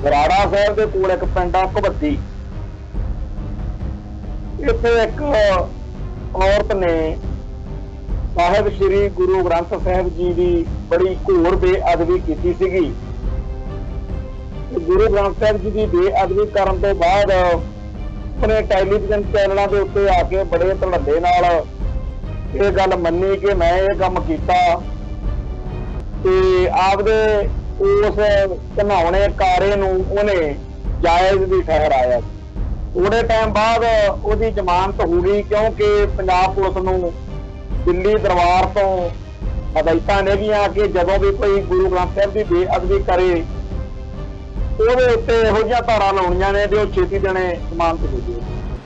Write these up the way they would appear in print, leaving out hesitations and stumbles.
बराड़ा साहब के कोल एक पिंड आ घबद्दी। इत्थे एक औरत ने साहिब श्री गुरु ग्रंथ साहिब जी की बड़ी घोर बेअदबी की सीगी। गुरु ग्रंथ साहिब जी की बेअदबी करन तो बाद अपने टैलीविजन चैनलों के उत्ते आके बड़े धड़ल्ले नाल ये गल मन्नी कि मैं ये काम कीता ते आपदे उस घिनौने कारे नूं उहने जायज़ भी ठहराया। थोड़े टाइम बाद उसकी जमानत हो गई क्योंकि पंजाब पुलिस नूं दिल्ली दरबार तो हदायतां ने गईयां कि जदों भी कोई गुरु ग्रंथ साहिब की बेअदबी करे ਉਹਦੇ ਉੱਤੇ ਇਹੋ ਜਿਹੀਆਂ ਧਾਰਾਂ ਲਾਉਣੀਆਂ ਨੇ ਵੀ ਉਹ ਛੇਤੀ ਦੇਣੇ ਜ਼ਮਾਨਤ ਹੋ ਜਾਵੇ।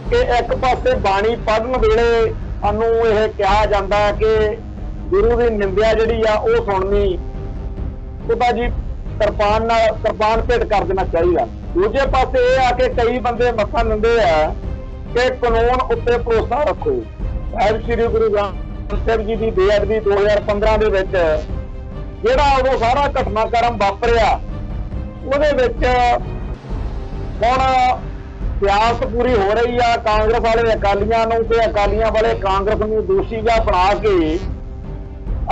ਕਿ ਇੱਕ ਪਾਸੇ ਬਾਣੀ ਪੜ੍ਹਨ ਵੇਲੇ ਸਾਨੂੰ ਇਹ ਕਿਹਾ ਜਾਂਦਾ ਕਿ ਗੁਰੂ ਦੀ ਨਿੰਦਿਆ ਜਿਹੜੀ ਆ ਉਹ ਸੁਣਨੀ ਉਹਦਾ ਜੀ ਕਿਰਪਾਨ ਭੇਟ ਕਰ ਦੇਣਾ ਚਾਹੀਦਾ। ਦੂਜੇ ਪਾਸੇ ਇਹ ਆ ਕਿ ਕਈ ਬੰਦੇ ਮੱਥਾ ਦਿੰਦੇ ਆ ਕਿ ਕਾਨੂੰਨ ਉੱਤੇ ਭਰੋਸਾ ਰੱਖੋ। ਸਾਹਿਬ ਸ੍ਰੀ ਗੁਰੂ ਗ੍ਰੰਥ ਸਾਹਿਬ ਜੀ ਦੀ ਬੇਅਦਬੀ 2015 ਦੇ ਵਿੱਚ ਜਿਹੜਾ ਉਦੋਂ ਸਾਰਾ ਘਟਨਾਕ੍ਰਮ ਵਾਪਰਿਆ ਉਹਦੇ ਵਿੱਚ ਹੁਣ ਸਿਆਸਤ ਪੂਰੀ ਹੋ ਰਹੀ ਆ। ਕਾਂਗਰਸ ਵਾਲੇ ਅਕਾਲੀਆਂ ਨੂੰ ਤੇ ਅਕਾਲੀਆਂ ਵਾਲੇ ਕਾਂਗਰਸ ਨੂੰ ਦੋਸ਼ੀ ਜਿਹਾ ਬਣਾ ਕੇ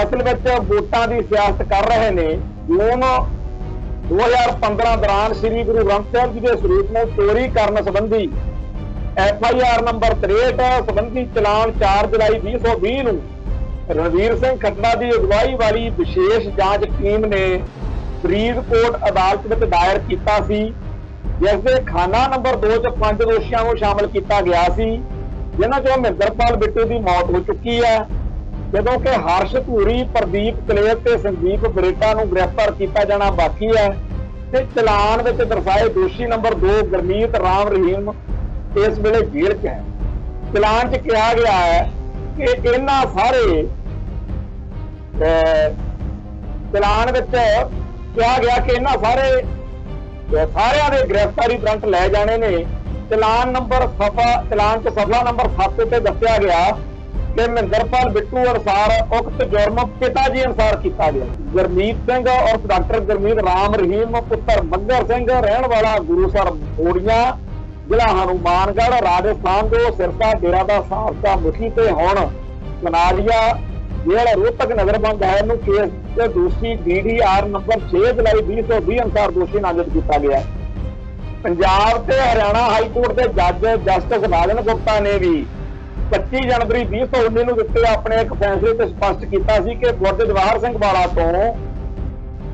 ਅਸਲ ਵਿੱਚ ਵੋਟਾਂ ਦੀ ਸਿਆਸਤ ਕਰ ਰਹੇ ਨੇ। ਜੂਨ 2015 ਦੌਰਾਨ ਸ੍ਰੀ ਗੁਰੂ ਗ੍ਰੰਥ ਸਾਹਿਬ ਜੀ ਦੇ ਸਰੂਪ ਨੂੰ ਚੋਰੀ ਕਰਨ ਸੰਬੰਧੀ FIR ਨੰਬਰ 63 ਸੰਬੰਧੀ ਚਲਾਨ 4 ਜੁਲਾਈ 2020 ਨੂੰ ਰਣਵੀਰ ਸਿੰਘ ਖੱਟੜਾ ਦੀ ਅਗਵਾਈ ਵਾਲੀ ਵਿਸ਼ੇਸ਼ ਜਾਂਚ ਟੀਮ ਨੇ ਫਰੀਦਕੋਟ ਅਦਾਲਤ ਵਿੱਚ ਦਾਇਰ ਕੀਤਾ ਸੀ, ਜਿਸ ਦੇ ਖਾਨਾ ਨੰਬਰ 2 ਚ 5 ਦੋਸ਼ੀਆਂ ਨੂੰ ਸ਼ਾਮਲ ਕੀਤਾ ਗਿਆ ਸੀ, ਜਿਨ੍ਹਾਂ ਚੋਂ ਮਹਿੰਦਰਪਾਲ ਬਿੱਟੂ ਦੀ ਮੌਤ ਹੋ ਚੁੱਕੀ ਹੈ, ਜਦੋਂ ਕਿ ਹਰਸ਼ ਧੂਰੀ, ਪ੍ਰਦੀਪ ਕਲੇਰ ਤੇ ਸੰਦੀਪ ਬਰੇਟਾ ਨੂੰ ਗ੍ਰਿਫਤਾਰ ਕੀਤਾ ਜਾਣਾ ਬਾਕੀ ਹੈ। ਤੇ ਚਲਾਨ ਵਿੱਚ ਦਰਸਾਏ ਦੋਸ਼ੀ ਨੰਬਰ 2 ਗੁਰਮੀਤ ਰਾਮ ਰਹੀਮ ਇਸ ਵੇਲੇ ਜੇਲ੍ਹ 'ਚ ਹੈ। ਚਲਾਨ 'ਚ ਕਿਹਾ ਗਿਆ ਹੈ ਕਿ ਇਹਨਾਂ ਚਲਾਨ ਵਿੱਚ ਕਿਹਾ ਗਿਆ ਕਿ ਇਹਨਾਂ ਸਾਰਿਆਂ ਦੇ ਗ੍ਰਿਫਤਾਰੀ ਵਾਰੰਟ ਲੈ ਜਾਣੇ ਨੇ। ਚਲਾਨ ਚ ਸਫਲਾ ਨੰਬਰ 7 ਤੇ ਦੱਸਿਆ ਗਿਆ ਕਿ ਮਹਿੰਦਰਪਾਲ ਬਿੱਟੂ ਅਨੁਸਾਰ ਉਕਤ ਜੁਰਮ ਪਿਤਾ ਜੀ ਅਨੁਸਾਰ ਕੀਤਾ ਗਿਆ। ਗੁਰਮੀਤ ਸਿੰਘ ਔਰ ਡਾਕਟਰ ਗੁਰਮੀਤ ਰਾਮ ਰਹੀਮ ਪੁੱਤਰ ਮੱਘਰ ਸਿੰਘ ਰਹਿਣ ਵਾਲਾ ਗੁਰੂਸਰ ਮੋੜੀਆਂ ਜ਼ਿਲ੍ਹਾ ਹਨੂਮਾਨਗੜ੍ਹ ਰਾਜਸਥਾਨ ਦੇ ਸਿਰਸਾ ਡੇਰਾ ਦਾ ਸਾਬਕਾ ਮੁਖੀ ਤੇ ਹੁਣ ਕਨਾਲੀਆ ਜਿਹੜਾ ਰੋਹਤਕ ਨਗਰ ਬੰਦ ਹੈ ਨੂੰ ਕੇਸ ਦੇ ਦੋਸ਼ੀ DDR ਨੰਬਰ 6 ਜੁਲਾਈ 2020 ਅਨੁਸਾਰ ਦੋਸ਼ੀ ਨਾਮਜ਼ਦ ਕੀਤਾ ਗਿਆ। ਪੰਜਾਬ ਤੇ ਹਰਿਆਣਾ ਹਾਈ ਕੋਰਟ ਦੇ ਜੱਜ ਜਸਟਿਸ ਰਾਜਨ ਗੁਪਤਾ ਨੇ ਵੀ 25 ਜਨਵਰੀ 2019 ਨੂੰ ਦਿੱਤੇ ਆਪਣੇ ਇੱਕ ਫੈਸਲੇ ਤੇ ਸਪਸ਼ਟ ਕੀਤਾ ਸੀ ਕਿ ਗੁਰਦੇ ਜਵਾਹਰ ਸਿੰਘ ਵਾਲਾ ਤੋਂ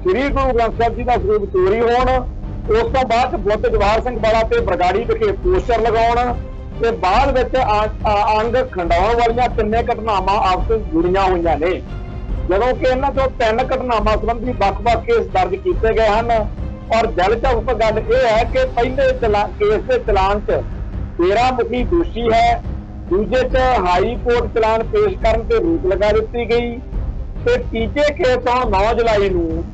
ਸ੍ਰੀ ਗੁਰੂ ਗ੍ਰੰਥ ਸਾਹਿਬ ਜੀ ਦਾ ਸਰੂਪ ਚੋਰੀ ਹੋਣ, ਉਸ ਤੋਂ ਬਾਅਦ ਗੁਰਦੇ ਜਵਾਹਰ ਸਿੰਘ ਵਾਲਾ ਤੇ ਬਰਗਾੜੀ ਵਿਖੇ ਪੋਸਟਰ ਲਗਾਉਣ ਤੇ ਬਾਅਦ ਵਿੱਚ ਅੰਗ ਖੰਡਾਉਣ ਵਾਲੀਆਂ 3 ਘਟਨਾਵਾਂ ਆਪਸ ਵਿੱਚ ਜੁੜੀਆਂ ਹੋਈਆਂ ਨੇ, ਜਦੋਂ ਕਿ ਇਹਨਾਂ ਚੋਂ 3 ਘਟਨਾਵਾਂ ਸੰਬੰਧੀ ਵੱਖ-ਵੱਖ ਕੇਸ ਦਰਜ ਕੀਤੇ ਗਏ ਹਨ। ਔਰ ਦਿਲਚਸਪ ਗੱਲ ਇਹ ਹੈ ਕਿ ਪਹਿਲੇ ਕੇਸ ਦੇ ਚਲਾਨ 'ਚ 13 ਮੁਖੀ ਦੋਸ਼ੀ ਹੈ, ਦੂਜੇ 'ਚ ਹਾਈ ਕੋਰਟ ਚਲਾਨ ਪੇਸ਼ ਕਰਨ ਤੇ ਰੋਕ ਲਗਾ ਦਿੱਤੀ ਗਈ ਤੇ ਤੀਜੇ ਕੇਸ ਤੋਂ 9 ਜੁਲਾਈ ਨੂੰ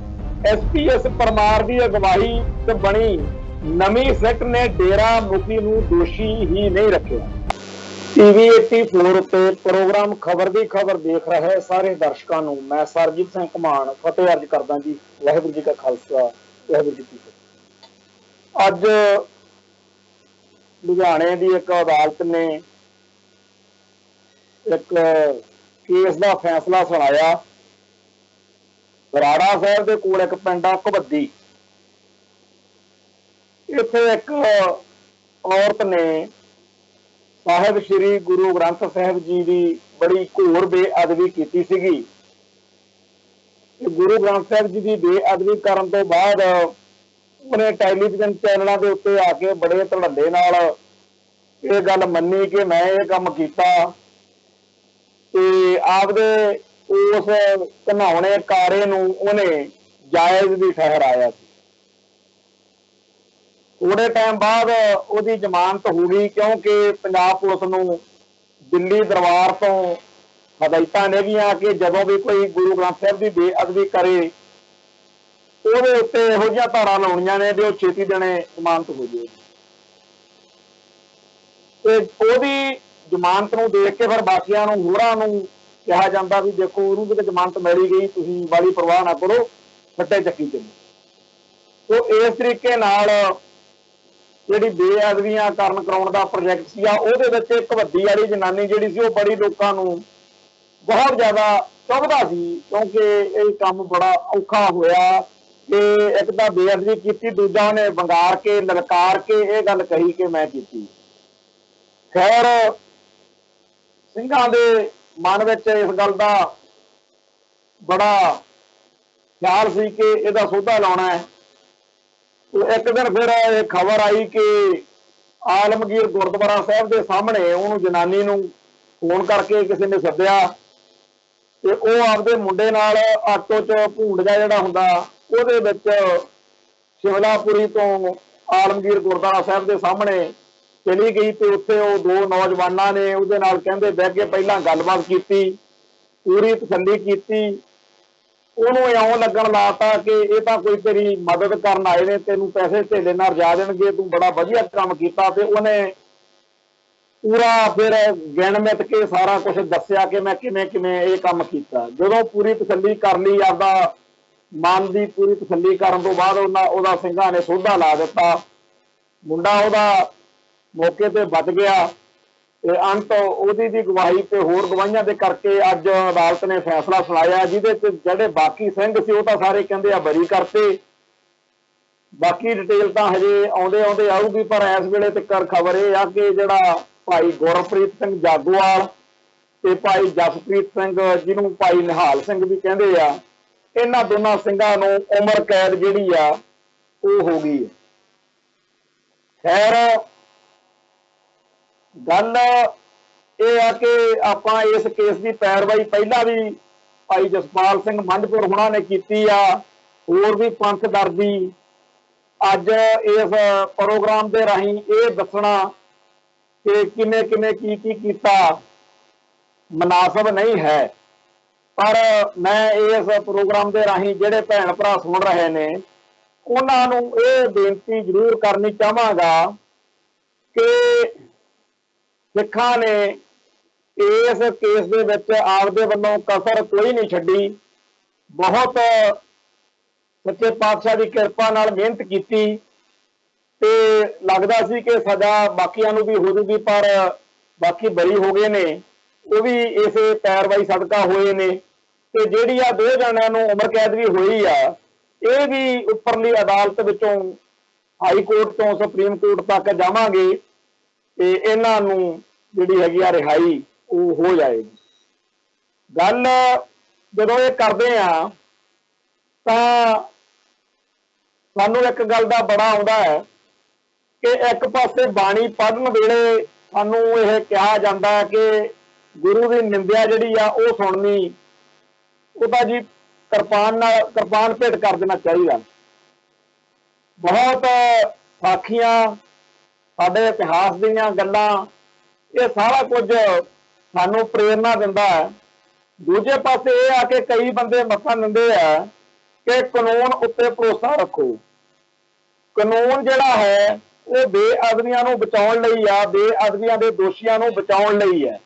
SPS ਪਰਮਾਰ ਦੀ ਅਗਵਾਈ 'ਚ ਬਣੀ ਨਵੀਂ ਸਿੱਟ ਨੇ ਡੇਰਾ ਮੁਖੀ ਨੂੰ ਦੋਸ਼ੀ ਹੀ ਨਹੀਂ ਰੱਖਿਆ। TV 84 ਉੱਤੇ ਪ੍ਰੋਗਰਾਮ ਖਬਰ ਦੀ ਖਬਰ ਦੇਖ ਰਹੇ ਸਾਰੇ ਦਰਸ਼ਕਾਂ ਨੂੰ ਮੈਂ ਸਰਜੀਤ ਸਿੰਘ ਘਮਾਣ ਫਤਿਹ ਅਰਜ ਕਰਦਾ ਜੀ। ਵਾਹਿਗੁਰੂ ਜੀ ਕਾ ਖਾਲਸਾ, ਵਾਹਿਗੁਰੂ ਜੀ ਕੀ ਫਤਿਹ। ਅੱਜ ਲੁਧਿਆਣੇ ਦੀ ਇੱਕ ਅਦਾਲਤ ਨੇ ਇੱਕ ਕੇਸ ਦਾ ਫੈਸਲਾ ਸੁਣਾਇਆ। ਬਰਾੜਾ ਸਾਹਿਬ ਦੇ ਕੋਲ ਇੱਕ ਪਿੰਡ ਆ ਘਬੱਦੀ। ਇੱਥੇ ਇੱਕ ਔਰਤ ਨੇ ਸਾਹਿਬ ਸ੍ਰੀ ਗੁਰੂ ਗ੍ਰੰਥ ਸਾਹਿਬ ਜੀ ਦੀ ਬੜੀ ਘੋਰ ਬੇਅਦਬੀ ਕੀਤੀ ਸੀਗੀ। ਗੁਰੂ ਗ੍ਰੰਥ ਸਾਹਿਬ ਜੀ ਦੀ ਬੇਅਦਬੀ ਕਰਨ ਤੋਂ ਬਾਅਦ ਉਹਨੇ ਟੈਲੀਵਿਜ਼ਨ ਚੈਨਲਾਂ ਦੇ ਉੱਤੇ ਆ ਕੇ ਬੜੇ ਧੜੱਲੇ ਨਾਲ ਇਹ ਗੱਲ ਮੰਨੀ ਕਿ ਮੈਂ ਇਹ ਕੰਮ ਕੀਤਾ ਤੇ ਆਪਦੇ ਉਸ ਘਿਨੌਣੇ ਕਾਰੇ ਨੂੰ ਉਹਨੇ ਜਾਇਜ਼ ਵੀ ਠਹਿਰਾਇਆ ਸੀ। ਥੋੜੇ ਟਾਈਮ ਬਾਅਦ ਉਹਦੀ ਜ਼ਮਾਨਤ ਹੋ ਗਈ ਕਿਉਂਕਿ ਪੰਜਾਬ ਪੁਲਿਸ ਨੂੰ ਦਿੱਲੀ ਦਰਬਾਰ ਤੋਂ ਹਦਾਇਤਾਂ ਨੇ ਗਈਆਂ ਕਿ ਜਦੋਂ ਵੀ ਕੋਈ ਗੁਰੂ ਗ੍ਰੰਥ ਸਾਹਿਬ ਦੀ ਬੇਅਦਬੀ ਕਰੇ ਉਹਦੇ ਉੱਤੇ ਇਹੋ ਜਿਹੀਆਂ ਧਾਰਾਂ ਲਾਉਣੀਆਂ ਨੇ ਵੀ ਉਹ ਛੇਤੀ ਦੇਣੇ ਜ਼ਮਾਨਤ ਹੋ ਜਾਵੇ। ਤੇ ਉਹਦੀ ਜ਼ਮਾਨਤ ਨੂੰ ਦੇਖ ਕੇ ਫਿਰ ਬਾਕੀਆਂ ਨੂੰ ਹੋਰਾਂ ਨੂੰ ਕਿਹਾ ਜਾਂਦਾ ਵੀ ਦੇਖੋ ਉਹਨੂੰ ਕਿਤੇ ਜ਼ਮਾਨਤ ਮਿਲੀ ਗਈ, ਤੁਸੀਂ ਵਾਲੀ ਪਰਵਾਹ ਨਾ ਕਰੋ, ਫੱਟੇ ਚੱਕੀ ਚੱਲੋ। तो इस तरीके नाल ਜਿਹੜੀ ਬੇਅਦਬੀਆਂ ਕਰਨ ਕਰਾਉਣ ਦਾ ਪ੍ਰੋਜੈਕਟ ਸੀ ਉਹਦੇ ਵਿੱਚ ਇੱਕ ਵੱਡੀ ਵਾਲੀ ਜਨਾਨੀ ਜਿਹੜੀ ਸੀ ਉਹ ਬੜੀ ਲੋਕਾਂ ਨੂੰ ਬਹੁਤ ਜ਼ਿਆਦਾ ਚੁਭਦਾ ਸੀ, ਕਿਉਂਕਿ ਇਹ ਕੰਮ ਬੜਾ ਔਖਾ ਹੋਇਆ ਕਿ ਇੱਕ ਤਾਂ ਬੇਅਦਬੀ ਕੀਤੀ, ਦੂਜਾ ਉਹਨੇ ਵੰਗਾਰ ਕੇ ਲਲਕਾਰ ਕੇ ਇਹ ਗੱਲ ਕਹੀ ਕਿ ਮੈਂ ਕੀਤੀ। ਖੈਰ ਸਿੰਘਾਂ ਦੇ ਮਨ ਵਿੱਚ ਇਸ ਗੱਲ ਦਾ ਬੜਾ ਖਿਆਲ ਸੀ ਕਿ ਇਹਦਾ ਸੋਧਾ ਲਾਉਣਾ ਹੈ। ਇੱਕ ਦਿਨ ਫਿਰ ਇਹ ਖਬਰ ਆਈ ਕਿ ਆਲਮਗੀਰ ਗੁਰਦੁਆਰਾ ਸਾਹਿਬ ਦੇ ਸਾਹਮਣੇ ਉਹਨੂੰ ਜਨਾਨੀ ਨੂੰ ਫੋਨ ਕਰਕੇ ਕਿਸੇ ਨੇ ਸੱਦਿਆ ਤੇ ਉਹ ਆਪਦੇ ਮੁੰਡੇ ਨਾਲ ਆਟੋ 'ਚ ਭੂੰਡਜਾ ਜਿਹੜਾ ਹੁੰਦਾ ਉਹਦੇ ਵਿੱਚ ਸ਼ਿਮਲਾਪੁਰੀ ਤੋਂ ਆਲਮਗੀਰ ਗੁਰਦੁਆਰਾ ਸਾਹਿਬ ਦੇ ਸਾਹਮਣੇ ਚਲੀ ਗਈ ਤੇ ਉੱਥੇ ਉਹ ਦੋ ਨੌਜਵਾਨਾਂ ਨੇ ਉਹਦੇ ਨਾਲ ਕਹਿੰਦੇ ਬਹਿ ਕੇ ਪਹਿਲਾਂ ਗੱਲਬਾਤ ਕੀਤੀ, ਪੂਰੀ ਤਸੱਲੀ ਕੀਤੀ। ਉਹਨੂੰ ਇਉਂ ਲੱਗਣ ਲਾਤਾ ਕਿ ਇਹ ਤਾਂ ਕੋਈ ਤੇਰੀ ਮਦਦ ਕਰਨ ਆਏ ਨੇ, ਤੈਨੂੰ ਪੈਸੇ ਧੇਲੇ ਨਾਲ ਰਜਾ ਦੇਣਗੇ, ਤੂੰ ਬੜਾ ਵਧੀਆ ਕੰਮ ਕੀਤਾ। ਤੇ ਉਹਨੇ ਪੂਰਾ ਫਿਰ ਗਿਣ ਮਿੱਥ ਕੇ ਸਾਰਾ ਕੁਝ ਦੱਸਿਆ ਕਿ ਮੈਂ ਕਿਵੇਂ ਕਿਵੇਂ ਇਹ ਕੰਮ ਕੀਤਾ। ਜਦੋਂ ਪੂਰੀ ਤਸੱਲੀ ਕਰ ਲਈ, ਆਪਦਾ ਮਨ ਦੀ ਪੂਰੀ ਤਸੱਲੀ ਕਰਨ ਤੋਂ ਬਾਅਦ ਉਹਦਾ ਸਿੰਘਾਂ ਨੇ ਸੋਧਾ ਲਾ ਦਿੱਤਾ। ਮੁੰਡਾ ਉਹਦਾ ਮੌਕੇ ਤੇ ਬਚ ਗਿਆ ਤੇ ਅੰਤ ਉਹਦੀ ਵੀ ਗਵਾਹੀ ਤੇ ਹੋਰ ਗਵਾਹੀਆਂ ਦੇ ਕਰਕੇ ਅੱਜ ਅਦਾਲਤ ਨੇ ਫੈਸਲਾ ਸੁਣਾਇਆ, ਜਿਹਦੇ ਚ ਜਿਹੜੇ ਬਾਕੀ ਸਿੰਘ ਸੀ ਉਹ ਤਾਂ ਸਾਰੇ ਕਹਿੰਦੇ ਆ ਬਰੀ ਕਰਤੇ। ਬਾਕੀ ਡਿਟੇਲ ਤਾਂ ਹਜੇ ਆਉਂਦੇ ਆਉਂਦੇ ਆਊਗੀ, ਪਰ ਇਸ ਵੇਲੇ ਤੱਕ ਖਬਰ ਇਹ ਆ ਕਿ ਜਿਹੜਾ ਭਾਈ ਗੁਰਪ੍ਰੀਤ ਸਿੰਘ ਜਾਗੋਵਾਲ ਤੇ ਭਾਈ ਜਸਪ੍ਰੀਤ ਸਿੰਘ ਜਿਹਨੂੰ ਭਾਈ ਨਿਹਾਲ ਸਿੰਘ ਵੀ ਕਹਿੰਦੇ ਆ, ਇਹਨਾਂ ਦੋਨਾਂ ਸਿੰਘਾਂ ਨੂੰ ਉਮਰ ਕੈਦ ਜਿਹੜੀ ਆ ਉਹ ਹੋ ਗਈ ਹੈ। ਖੈਰ ਗੱਲ ਇਹ ਆ ਕਿ ਆਪਾਂ ਇਸ ਕੇਸ ਦੀ ਪੈਰਵਾਈ ਪਹਿਲਾਂ ਵੀ ਭਾਈ ਜਸਪਾਲ ਸਿੰਘ ਮੰਝਪੁਰ ਹੁਣਾਂ ਨੇ ਕੀਤੀ ਆ, ਹੋਰ ਵੀ ਪੰਥ ਦਰਦੀ। ਅੱਜ ਇਸ ਪ੍ਰੋਗਰਾਮ ਦੇ ਰਾਹੀਂ ਇਹ ਦੱਸਣਾ ਕਿ ਕਿਵੇਂ ਕਿਵੇਂ ਕੀ ਕੀਤਾ ਮੁਨਾਸਬ ਨਹੀਂ ਹੈ, ਪਰ ਮੈਂ ਇਸ ਪ੍ਰੋਗਰਾਮ ਦੇ ਰਾਹੀਂ ਜਿਹੜੇ ਭੈਣ ਭਰਾ ਸੁਣ ਰਹੇ ਨੇ ਉਹਨਾਂ ਨੂੰ ਇਹ ਬੇਨਤੀ ਜ਼ਰੂਰ ਕਰਨੀ ਚਾਹਾਂਗਾ ਕਿ ਸਿੱਖਾਂ ਨੇ ਇਸ ਕੇਸ ਦੇ ਵਿੱਚ ਆਪਦੇ ਵੱਲੋਂ ਕਸਰ ਕੋਈ ਨਹੀਂ ਛੱਡੀ। ਬਹੁਤ ਸੱਚੇ ਪਾਤਸ਼ਾਹ ਦੀ ਕਿਰਪਾ ਨਾਲ ਮਿਹਨਤ ਕੀਤੀ ਤੇ ਲੱਗਦਾ ਸੀ ਕਿ ਸਜ਼ਾ ਬਾਕੀਆਂ ਨੂੰ ਵੀ ਹੋ ਜੂਗੀ, ਪਰ ਬਾਕੀ ਬਰੀ ਹੋ ਗਏ ਨੇ, ਉਹ ਵੀ ਇਸੇ ਪੈਰਵਾਈ ਸਦਕਾ ਹੋਏ ਨੇ। ਤੇ ਜਿਹੜੀ ਆ ਦੋ ਜਣਿਆਂ ਨੂੰ ਉਮਰ ਕੈਦ ਵੀ ਹੋਈ ਆ, ਇਹ ਵੀ ਉੱਪਰਲੀ ਅਦਾਲਤ ਵਿੱਚੋਂ ਹਾਈ ਕੋਰਟ ਤੋਂ ਸੁਪਰੀਮ ਕੋਰਟ ਤੱਕ ਜਾਵਾਂਗੇ ਤੇ ਇਹਨਾਂ ਨੂੰ ਜਿਹੜੀ ਹੈਗੀ ਆ ਰਿਹਾਈ ਉਹ ਹੋ ਜਾਏਗੀ। ਗੱਲ ਜਦੋਂ ਇਹ ਕਰਦੇ ਆ ਤਾਂ ਸਾਨੂੰ ਇੱਕ ਗੱਲ ਦਾ ਬੜਾ ਆਉਂਦਾ ਹੈ ਕਿ ਇੱਕ ਪਾਸੇ ਬਾਣੀ ਪੜ੍ਹਨ ਵੇਲੇ ਸਾਨੂੰ ਇਹ ਕਿਹਾ ਜਾਂਦਾ ਕਿ ਗੁਰੂ ਦੀ ਨਿੰਦਿਆ ਜਿਹੜੀ ਆ ਉਹ ਸੁਣਨੀ, ਉਹਦਾ ਜੀ ਕਿਰਪਾਨ ਭੇਟ ਕਰ ਦੇਣਾ ਚਾਹੀਦਾ। ਬਹੁਤ ਸਾਖੀਆਂ, ਸਾਡੇ ਇਤਿਹਾਸ ਦੀਆਂ ਗੱਲਾਂ, ਇਹ ਸਾਰਾ ਕੁਝ ਸਾਨੂੰ ਪ੍ਰੇਰਨਾ ਦਿੰਦਾ ਹੈ। ਦੂਜੇ ਪਾਸੇ ਇਹ ਆ ਕਿ ਕਈ ਬੰਦੇ ਮੱਥਾ ਦਿੰਦੇ ਆ ਕਿ ਕਾਨੂੰਨ ਉੱਤੇ ਭਰੋਸਾ ਰੱਖੋ। ਕਾਨੂੰਨ ਜਿਹੜਾ ਹੈ ਉਹ ਬੇਅਦਬੀਆਂ ਨੂੰ ਬਚਾਉਣ ਲਈ ਆ, ਬੇਅਦਬੀਆਂ ਦੇ ਦੋਸ਼ੀਆਂ ਨੂੰ ਬਚਾਉਣ ਲਈ ਹੈ।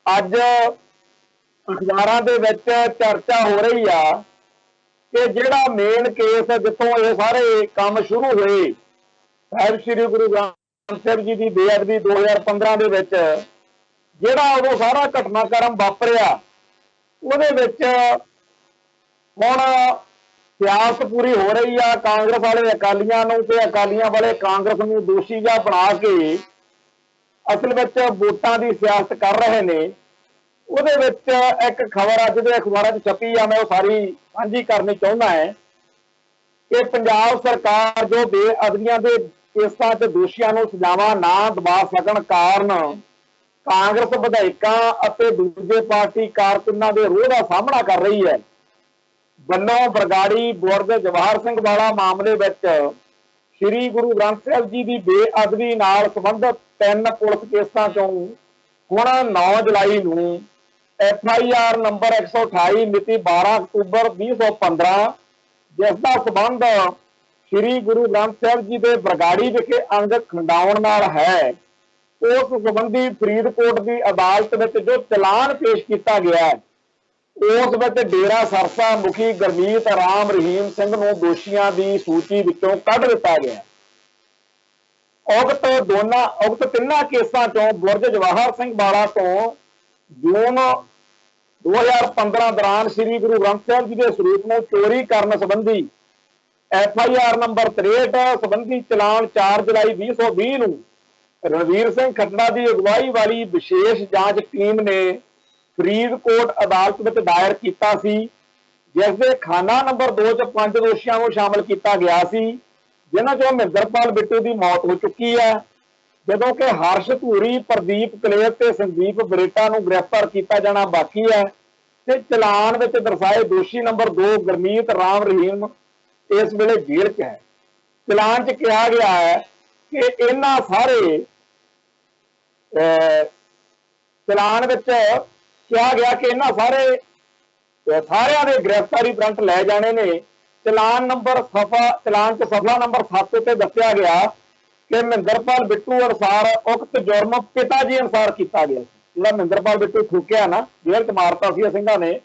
ਅੱਜ ਅਖਬਾਰਾਂ ਦੇ ਵਿੱਚ ਚਰਚਾ ਹੋ ਰਹੀ ਆ ਕਿ ਜਿਹੜਾ ਮੇਨ ਕੇਸ ਜਿੱਥੋਂ ਇਹ ਸਾਰੇ ਕੰਮ ਸ਼ੁਰੂ ਹੋਏ, ਸਾਹਿਬ ਸ੍ਰੀ ਗੁਰੂ ਗ੍ਰੰਥ ਸਾਹਿਬ ਜੀ ਦੀ ਬੇਅਦਬੀ 2015 ਦੇ ਵਿੱਚ ਜਿਹੜਾ ਉਦੋਂ ਸਾਰਾ ਘਟਨਾਕ੍ਰਮ ਵਾਪਰਿਆ, ਉਹਦੇ ਵਿੱਚ ਹੁਣ ਸਿਆਸਤ ਪੂਰੀ ਹੋ ਰਹੀ ਆ। ਕਾਂਗਰਸ ਵਾਲੇ ਅਕਾਲੀਆਂ ਨੂੰ ਤੇ ਅਕਾਲੀਆਂ ਵਾਲੇ ਕਾਂਗਰਸ ਨੂੰ ਦੋਸ਼ੀ ਜਿਹਾ ਬਣਾ ਕੇ ਅਸਲ ਵਿੱਚ ਵੋਟਾਂ ਦੀ ਸਿਆਸਤ ਕਰ ਰਹੇ ਨੇ। ਉਹਦੇ ਵਿੱਚ ਇੱਕ ਖਬਰ ਅੱਜ ਦੇ ਅਖਬਾਰਾਂ 'ਚ ਛਪੀ ਆ, ਮੈਂ ਉਹ ਸਾਰੀ ਸਾਂਝੀ ਕਰਨੀ ਚਾਹੁੰਦਾ ਹੈ ਕਿ ਪੰਜਾਬ ਸਰਕਾਰ ਜੋ ਬੇਅਦਬੀਆਂ ਦੇ ਕੇਸਾਂ 'ਚ ਦੋਸ਼ੀਆਂ ਨੂੰ ਸਜ਼ਾਵਾਂ ਨਾ ਦਵਾ ਸਕਣ ਕਾਰਨ ਕਾਂਗਰਸ ਵਿਧਾਇਕਾਂ ਅਤੇ ਦੂਜੇ ਪਾਰਟੀ ਕਾਰਕੁਨਾਂ ਦੇ ਰੋਹ ਦਾ ਸਾਹਮਣਾ ਕਰ ਰਹੀ ਹੈ। ਵੱਲੋਂ ਬਰਗਾੜੀ ਬੁਰਜ ਜਵਾਹਰ ਸਿੰਘ ਵਾਲਾ ਮਾਮਲੇ ਵਿੱਚ ਸ੍ਰੀ ਗੁਰੂ ਗ੍ਰੰਥ ਸਾਹਿਬ ਜੀ ਦੀ ਬੇਅਦਬੀ ਨਾਲ ਸੰਬੰਧਿਤ 3 ਪੁਲਿਸ ਕੇਸਾਂ ਚੋਂ ਹੁਣ 9 ਜੁਲਾਈ ਨੂੰ FIR ਨੰਬਰ 128 ਮਿਤੀ 12 ਅਕਤੂਬਰ 2015 ਜਿਸ ਦਾ ਸੰਬੰਧ ਸ੍ਰੀ ਗੁਰੂ ਗ੍ਰੰਥ ਸਾਹਿਬ ਜੀ ਦੇ ਬਰਗਾੜੀ ਵਿਖੇ ਅੰਗ ਖੰਡਾਉਣ ਨਾਲ ਹੈ, ਉਸ ਸੰਬੰਧੀ ਫਰੀਦਕੋਟ ਦੀ ਅਦਾਲਤ ਵਿੱਚ ਜੋ ਚਲਾਨ ਪੇਸ਼ ਕੀਤਾ ਗਿਆ ਹੈ ਉਸ ਵਿੱਚ ਡੇਰਾ ਸਰਸਾ ਮੁਖੀ ਗੁਰਮੀਤ ਰਾਮ ਰਹੀਮ ਸਿੰਘ ਨੂੰ ਦੋਸ਼ੀਆਂ ਦੀ ਸੂਚੀ ਵਿੱਚੋਂ ਕੱਢ ਦਿੱਤਾ ਗਿਆ। ਉਕਤ ਤਿੰਨਾਂ ਕੇਸਾਂ ਚੋਂ ਬੁਰਜ ਜਵਾਹਰ ਸਿੰਘ ਵਾਲਾ ਤੋਂ ਜੂਨ 2015 ਦੌਰਾਨ ਸ੍ਰੀ ਗੁਰੂ ਗ੍ਰੰਥ ਸਾਹਿਬ ਜੀ ਦੇ ਸਰੂਪ ਨੂੰ ਚੋਰੀ ਕਰਨ ਸੰਬੰਧੀ FIR ਨੰਬਰ 63 ਸੰਬੰਧੀ ਚਲਾਨ 4 ਜੁਲਾਈ 2020 ਨੂੰ ਰਣਵੀਰ ਸਿੰਘ ਖੱਟੜਾ ਦੀ ਅਗਵਾਈ ਵਾਲੀ ਵਿਸ਼ੇਸ਼ ਜਾਂਚ ਟੀਮ ਨੇ ਫਰੀਦਕੋਟ ਅਦਾਲਤ ਵਿੱਚ ਦਾਇਰ ਕੀਤਾ ਸੀ, ਜਿਸ ਦੇ ਖਾਨਾ ਨੰਬਰ 2 ਚ 5 ਦੋਸ਼ੀਆਂ ਨੂੰ ਸ਼ਾਮਲ ਕੀਤਾ ਗਿਆ ਸੀ, ਜਿਨ੍ਹਾਂ ਚੋਂ ਮਹਿੰਦਰਪਾਲ ਬਿੱਟੂ ਦੀ ਮੌਤ ਹੋ ਚੁੱਕੀ ਹੈ, ਜਦੋਂ ਕਿ ਹਰਸ਼ ਧੂਰੀ, ਪ੍ਰਦੀਪ ਕਲੇਰ ਤੇ ਸੰਦੀਪ ਬਰੇਟਾ ਨੂੰ ਗ੍ਰਿਫਤਾਰ ਕੀਤਾ ਜਾਣਾ ਬਾਕੀ ਹੈ। ਤੇ ਚਲਾਨ ਵਿੱਚ ਦਰਸਾਏ ਦੋਸ਼ੀ ਨੰਬਰ 2 ਗੁਰਮੀਤ ਰਾਮ ਰਹੀਮ ਇਸ ਵੇਲੇ ਜੇਲ੍ਹ 'ਚ ਹੈ। ਚਲਾਨ 'ਚ ਕਿਹਾ ਗਿਆ ਹੈ ਕਿ ਇਹਨਾਂ ਸਾਰੇ ਚਲਾਨ ਵਿੱਚ ਕਿਹਾ ਗਿਆ ਕਿ ਇਹਨਾਂ ਸਾਰਿਆਂ ਦੇ ਗ੍ਰਿਫਤਾਰੀ ਵਾਰੰਟ ਲੈ ਜਾਣੇ ਨੇ। ਚਲਾਨ 'ਚ ਸਫਾ ਨੰਬਰ 7 ਤੇ ਦੱਸਿਆ ਗਿਆ ਕਿ ਮਹਿੰਦਰਪਾਲ ਬਿੱਟੂ ਅਨੁਸਾਰ ਉਕਤ ਜੁਰਮ ਪਿਤਾ ਜੀ ਅਨੁਸਾਰ ਕੀਤਾ ਗਿਆ ਸੀ। ਜਿਹੜਾ ਮਹਿੰਦਰਪਾਲ ਬਿੱਟੂ ਠੋਕਿਆ ਨਾ, ਜੇਲ੍ਹ 'ਚ ਮਾਰਤਾ ਸੀ ਸਿੰਘਾਂ ਨੇ,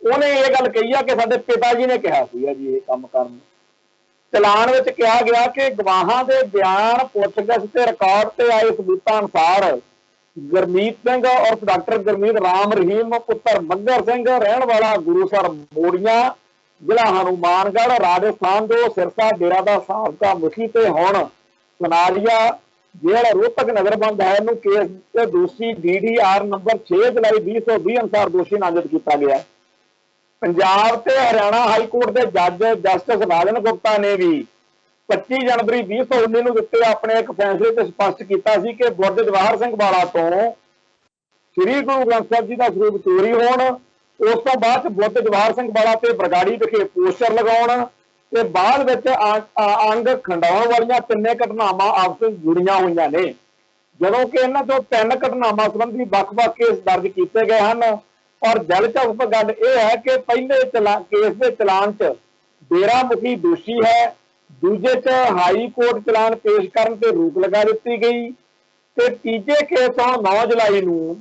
ਉਹਨੇ ਇਹ ਗੱਲ ਕਹੀ ਆ ਕਿ ਸਾਡੇ ਪਿਤਾ ਜੀ ਨੇ ਕਿਹਾ ਸੀਗਾ ਜੀ ਇਹ ਕੰਮ ਕਰਨ। ਚਲਾਨ ਵਿੱਚ ਕਿਹਾ ਗਿਆ ਕਿ ਗਵਾਹਾਂ ਦੇ ਬਿਆਨ, ਪੁੱਛਗਿੱਛ ਤੇ ਰਿਕਾਰਡ ਤੇ ਆਏ ਸਬੂਤਾਂ ਅਨੁਸਾਰ ਗੁਰਮੀਤ ਸਿੰਘ ਔਰ ਡਾਕਟਰ ਗੁਰਮੀਤ ਰਾਮ ਰਹੀਮ ਪੁੱਤਰ ਮੱਘਰ ਸਿੰਘ ਰਹਿਣ ਵਾਲਾ ਗੁਰੂਸਰ ਮੋੜੀਆਂ, ਜ਼ਿਲ੍ਹਾ ਹਨੂਮਾਨਗੜ੍ਹ, ਰਾਜਸਥਾਨ ਦੇ ਸਿਰਸਾ ਡੇਰਾ ਦਾ ਸਾਬਕਾ ਮੁਖੀ ਤੇ ਹੁਣ ਸਨਾਰੀਆ ਜੇਲ੍ਹ ਰੋਹਤਕ ਨਜ਼ਰਬੰਦ ਹੈ ਨੂੰ ਕੇਸ ਤੇ ਦੋਸ਼ੀ DDR ਨੰਬਰ 6 ਜੁਲਾਈ 2020 ਅਨੁਸਾਰ ਦੋਸ਼ੀ ਨਾਮਜ਼ਦ ਕੀਤਾ ਗਿਆ। ਪੰਜਾਬ ਤੇ ਹਰਿਆਣਾ ਹਾਈ ਕੋਰਟ ਦੇ ਜੱਜ ਜਸਟਿਸ ਰਾਜਨ ਗੁਪਤਾ ਨੇ ਵੀ 25 ਜਨਵਰੀ 2019 ਨੂੰ ਦਿੱਤੇ ਆਪਣੇ ਇੱਕ ਫੈਸਲੇ ਤੇ ਸਪਸ਼ਟ ਕੀਤਾ ਸੀ ਕਿ ਬੁਰਜ ਜਵਾਹਰ ਸਿੰਘ ਵਾਲਾ ਤੋਂ ਸ੍ਰੀ ਗੁਰੂ ਗ੍ਰੰਥ ਸਾਹਿਬ ਜੀ ਦਾ ਸਰੂਪ ਚੋਰੀ ਹੋਣ, ਉਸ ਤੋਂ ਬਾਅਦ ਬੁਰਜ ਜਵਾਹਰ ਸਿੰਘ ਵਾਲਾ ਤੇ ਬਰਗਾੜੀ ਵਿਖੇ ਪੋਸਟਰ ਲਗਾਉਣ ਤੇ ਬਾਅਦ ਵਿੱਚ ਅੰਗ ਖੰਡਾਉਣ ਵਾਲੀਆਂ ਤਿੰਨੇ ਘਟਨਾਵਾਂ ਆਪਸ ਵਿੱਚ ਜੁੜੀਆਂ ਹੋਈਆਂ ਨੇ, ਜਦੋਂ ਕਿ ਇਹਨਾਂ ਤੋਂ 3 ਘਟਨਾਵਾਂ ਸੰਬੰਧੀ ਵੱਖ-ਵੱਖ ਕੇਸ ਦਰਜ ਕੀਤੇ ਗਏ ਹਨ। ਔਰ ਦਿਲਚਸਪ ਗੱਲ ਇਹ ਹੈ ਕਿ ਪਹਿਲੇ ਕੇਸ ਦੇ ਚਲਾਨ 'ਚ ਡੇਰਾ ਮੁਖੀ ਦੋਸ਼ੀ ਹੈ, ਦੂਜੇ 'ਚ ਹਾਈ ਕੋਰਟ ਚਲਾਨ ਪੇਸ਼ ਕਰਨ ਤੇ ਰੋਕ ਲਗਾ ਦਿੱਤੀ ਗਈ ਤੇ ਤੀਜੇ ਕੇਸ ਤੋਂ 9 ਜੁਲਾਈ ਨੂੰ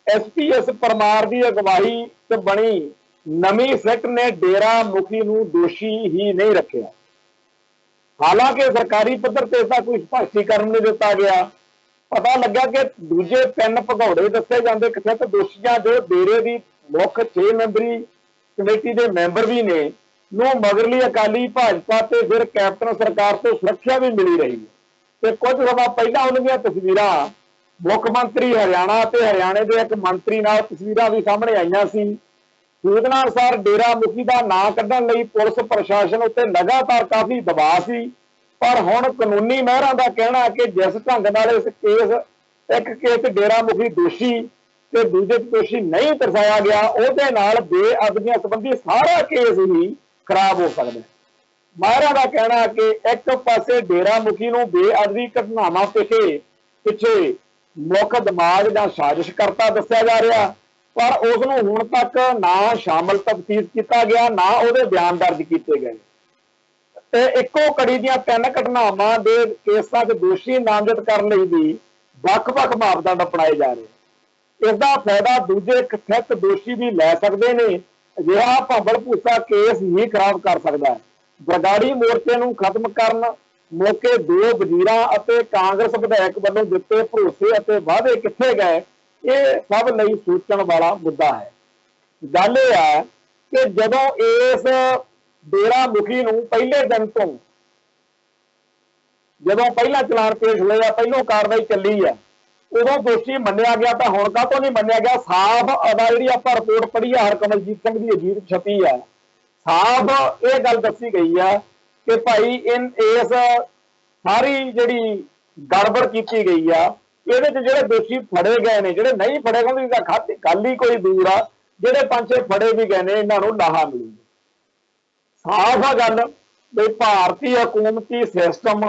SPS ਪਰਮਾਰ ਦੀ ਅਗਵਾਈ 'ਚ ਬਣੀ ਨਵੀਂ ਸਿੱਟ ਨੇ ਡੇਰਾ ਮੁਖੀ ਨੂੰ ਦੋਸ਼ੀ ਹੀ ਨਹੀਂ ਰੱਖਿਆ। ਹਾਲਾਂਕਿ ਸਰਕਾਰੀ ਪੱਧਰ ਤੇ ਇਸਦਾ ਕੋਈ ਸਪਸ਼ਟੀਕਰਨ ਨਹੀਂ ਦਿੱਤਾ ਗਿਆ। ਪਤਾ ਲੱਗਾ ਕਿ ਦੂਜੇ 3 ਭਗੌੜੇ ਦੱਸੇ ਜਾਂਦੇ ਕਥਿਤ ਦੋਸ਼ੀਆਂ ਜੋ ਡੇਰੇ ਦੀ ਮੁੱਖ 6 ਮੈਂਬਰੀ ਕਮੇਟੀ ਦੇ ਮੈਂਬਰ ਵੀ ਨੇ ਨੂੰ ਮਗਰਲੀ ਅਕਾਲੀ ਭਾਜਪਾ ਤੇ ਫਿਰ ਕੈਪਟਨ ਸਰਕਾਰ ਤੋਂ ਸੁਰੱਖਿਆ ਵੀ ਮਿਲੀ ਰਹੀ ਹੈ। ਤੇ ਕੁਝ ਸਮਾਂ ਪਹਿਲਾਂ ਉਹਨਾਂ ਦੀਆਂ ਤਸਵੀਰਾਂ ਮੁੱਖ ਮੰਤਰੀ ਹਰਿਆਣਾ ਤੇ ਹਰਿਆਣੇ ਦੇ ਇੱਕ ਮੰਤਰੀ ਨਾਲ ਤਸਵੀਰਾਂ ਵੀ ਸਾਹਮਣੇ ਆਈਆਂ ਸੀ। ਸੂਚਨਾ ਅਨੁਸਾਰ ਡੇਰਾ ਮੁਖੀ ਦਾ ਨਾਂ ਕੱਢਣ ਲਈ ਪੁਲਿਸ ਪ੍ਰਸ਼ਾਸਨ ਉੱਤੇ ਲਗਾਤਾਰ ਕਾਫੀ ਦਬਾਅ ਸੀ, ਪਰ ਹੁਣ ਕਾਨੂੰਨੀ ਮਾਹਿਰਾਂ ਦਾ ਕਹਿਣਾ ਕਿ ਜਿਸ ਢੰਗ ਨਾਲ ਇੱਕ ਕੇਸ ਡੇਰਾ ਮੁਖੀ ਦੋਸ਼ੀ ਤੇ ਦੂਜੇ ਦੋਸ਼ੀ ਨਹੀਂ ਦਰਸਾਇਆ ਗਿਆ, ਉਹਦੇ ਨਾਲ ਬੇਅਦਬੀਆਂ ਸੰਬੰਧੀ ਸਾਰਾ ਕੇਸ ਹੀ ਖਰਾਬ ਹੋ ਸਕਦਾ ਹੈ। ਮਾਹਿਰਾਂ ਦਾ ਕਹਿਣਾ ਕਿ ਇੱਕ ਪਾਸੇ ਡੇਰਾ ਮੁਖੀ ਨੂੰ ਬੇਅਦਬੀ ਘਟਨਾਵਾਂ ਪਿੱਛੇ ਮੁੱਖ ਦਿਮਾਗ ਜਾਂ ਸਾਜ਼ਿਸ਼ ਕਰਤਾ ਦੱਸਿਆ ਜਾ ਰਿਹਾ, ਪਰ ਉਸ ਨੂੰ ਹੁਣ ਤੱਕ ਨਾ ਸ਼ਾਮਲ ਤਫਤੀਸ਼ ਕੀਤਾ ਗਿਆ, ਨਾ ਉਹਦੇ ਬਿਆਨ ਦਰਜ ਕੀਤੇ ਗਏ ਤੇ ਇੱਕੋ ਕੜੀ ਦੀਆਂ 3 ਘਟਨਾਵਾਂ ਦੇ ਕੇਸਾਂ 'ਚ ਦੋਸ਼ੀ ਨਾਮਜ਼ਦ ਕਰਨ ਲਈ ਵੀ ਵੱਖ-ਵੱਖ ਮਾਪਦੰਡ ਅਪਣਾਏ ਜਾ ਰਹੇ। ਇਸ ਦਾ ਫਾਇਦਾ ਦੂਜੇ ਕਥਿਤ ਦੋਸ਼ੀ ਵੀ ਲੈ ਸਕਦੇ ਨੇ। ਅਜਿਹਾ ਭੰਬਲ ਭੂਸਾ ਕੇਸ ਹੀ ਖਰਾਬ ਕਰ ਸਕਦਾ ਹੈ। ਬਰਗਾੜੀ ਮੋਰਚੇ ਨੂੰ ਖਤਮ ਕਰਨ ਮੌਕੇ 2 ਵਜ਼ੀਰਾਂ ਅਤੇ ਕਾਂਗਰਸ ਵਿਧਾਇਕ ਵੱਲੋਂ ਦਿੱਤੇ ਭਰੋਸੇ ਅਤੇ ਵਾਅਦੇ ਕਿੱਥੇ ਗਏ, ਇਹ ਸਭ ਲਈ ਸੋਚਣ ਵਾਲਾ ਮੁੱਦਾ ਹੈ। ਗੱਲ ਇਹ ਹੈ ਕਿ ਜਦੋਂ ਇਸ ਡੇਰਾ ਮੁਖੀ ਨੂੰ ਪਹਿਲੇ ਦਿਨ ਤੋਂ ਜਦੋਂ ਪਹਿਲਾ ਚਲਾਨ ਪੇਸ਼ ਹੋਇਆ, ਪਹਿਲੋਂ ਕਾਰਵਾਈ ਚੱਲੀ ਹੈ, ਉਦੋਂ ਦੋਸ਼ੀ ਮੰਨਿਆ ਗਿਆ ਤਾਂ ਹੁਣ ਕਾਹਤੋਂ ਨਹੀਂ ਮੰਨਿਆ ਗਿਆ? ਸਾਫ਼ ਅਦਾ ਜਿਹੜੀ ਆਪਾਂ ਰਿਪੋਰਟ ਪੜ੍ਹੀ ਆ ਹਰਕਮਲਜੀਤ ਸਿੰਘ ਦੀ ਅਜੀਤ ਛਪੀ ਆ, ਸਾਫ਼ ਇਹ ਗੱਲ ਦੱਸੀ ਗਈ ਆ ਕਿ ਭਾਈ ਇਸ ਸਾਰੀ ਜਿਹੜੀ ਗੜਬੜ ਕੀਤੀ ਗਈ ਆ, ਇਹਦੇ 'ਚ ਜਿਹੜੇ ਦੋਸ਼ੀ ਫੜੇ ਗਏ ਨੇ, ਜਿਹੜੇ ਨਹੀਂ ਫੜੇ ਗਏ ਉਹਦੀ ਤਾਂ ਗੱਲ ਹੀ ਕੋਈ ਦੂਰ ਆ, ਜਿਹੜੇ 5-6 ਫੜੇ ਵੀ ਗਏ ਨੇ ਇਹਨਾਂ ਨੂੰ ਲਾਹਾ ਮਿਲੂਗਾ। ਸਾਫ਼ ਆ ਗੱਲ ਵੀ ਭਾਰਤੀ ਹਕੂਮਤੀ ਸਿਸਟਮ,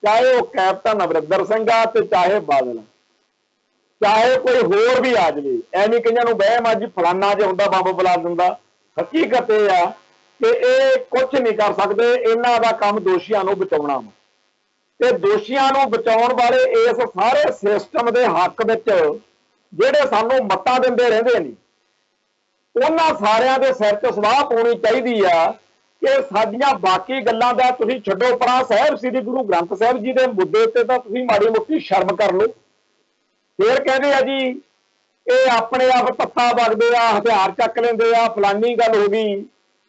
ਚਾਹੇ ਉਹ ਕੈਪਟਨ ਅਮਰਿੰਦਰ ਸਿੰਘ ਆ ਤੇ ਚਾਹੇ ਬਾਦਲ, ਚਾਹੇ ਕੋਈ ਹੋਰ ਵੀ ਆ ਜਾਵੇ, ਐਵੇਂ ਕਈਆਂ ਨੂੰ ਵਹਿਮ ਅੱਜ ਫਲਾਨਾ ਜੇ ਹੁੰਦਾ ਬੰਬ ਬੁਲਾ ਦਿੰਦਾ। ਹਕੀਕਤ ਇਹ ਆ ਕਿ ਇਹ ਕੁਝ ਨਹੀਂ ਕਰ ਸਕਦੇ। ਇਹਨਾਂ ਦਾ ਕੰਮ ਦੋਸ਼ੀਆਂ ਨੂੰ ਬਚਾਉਣਾ ਵਾ ਤੇ ਦੋਸ਼ੀਆਂ ਨੂੰ ਬਚਾਉਣ ਵਾਲੇ ਇਸ ਸਾਰੇ ਸਿਸਟਮ ਦੇ ਹੱਕ ਵਿੱਚ ਜਿਹੜੇ ਸਾਨੂੰ ਮੱਤਾਂ ਦਿੰਦੇ ਰਹਿੰਦੇ ਨੇ, ਉਹਨਾਂ ਸਾਰਿਆਂ ਦੇ ਸਿਰ ਤੇ ਸਵਾਹ ਪਾਉਣੀ ਚਾਹੀਦੀ ਆ ਕਿ ਸਾਡੀਆਂ ਬਾਕੀ ਗੱਲਾਂ ਦਾ ਤੁਸੀਂ ਛੱਡੋ ਪਰਾਂ, ਸਾਹਿਬ ਸ੍ਰੀ ਗੁਰੂ ਗ੍ਰੰਥ ਸਾਹਿਬ ਜੀ ਦੇ ਮੁੱਦੇ ਤੇ ਤਾਂ ਤੁਸੀਂ ਮਾੜੀ ਮੋਟੀ ਸ਼ਰਮ ਕਰ ਲਓ। ਫਿਰ ਕਹਿੰਦੇ ਆ ਜੀ ਇਹ ਆਪਣੇ ਆਪ ਤੱਤਾ ਵਗਦੇ ਆ, ਹਥਿਆਰ ਚੱਕ ਲੈਂਦੇ ਆ, ਫਲਾਨੀ ਗੱਲ ਹੋ ਗਈ।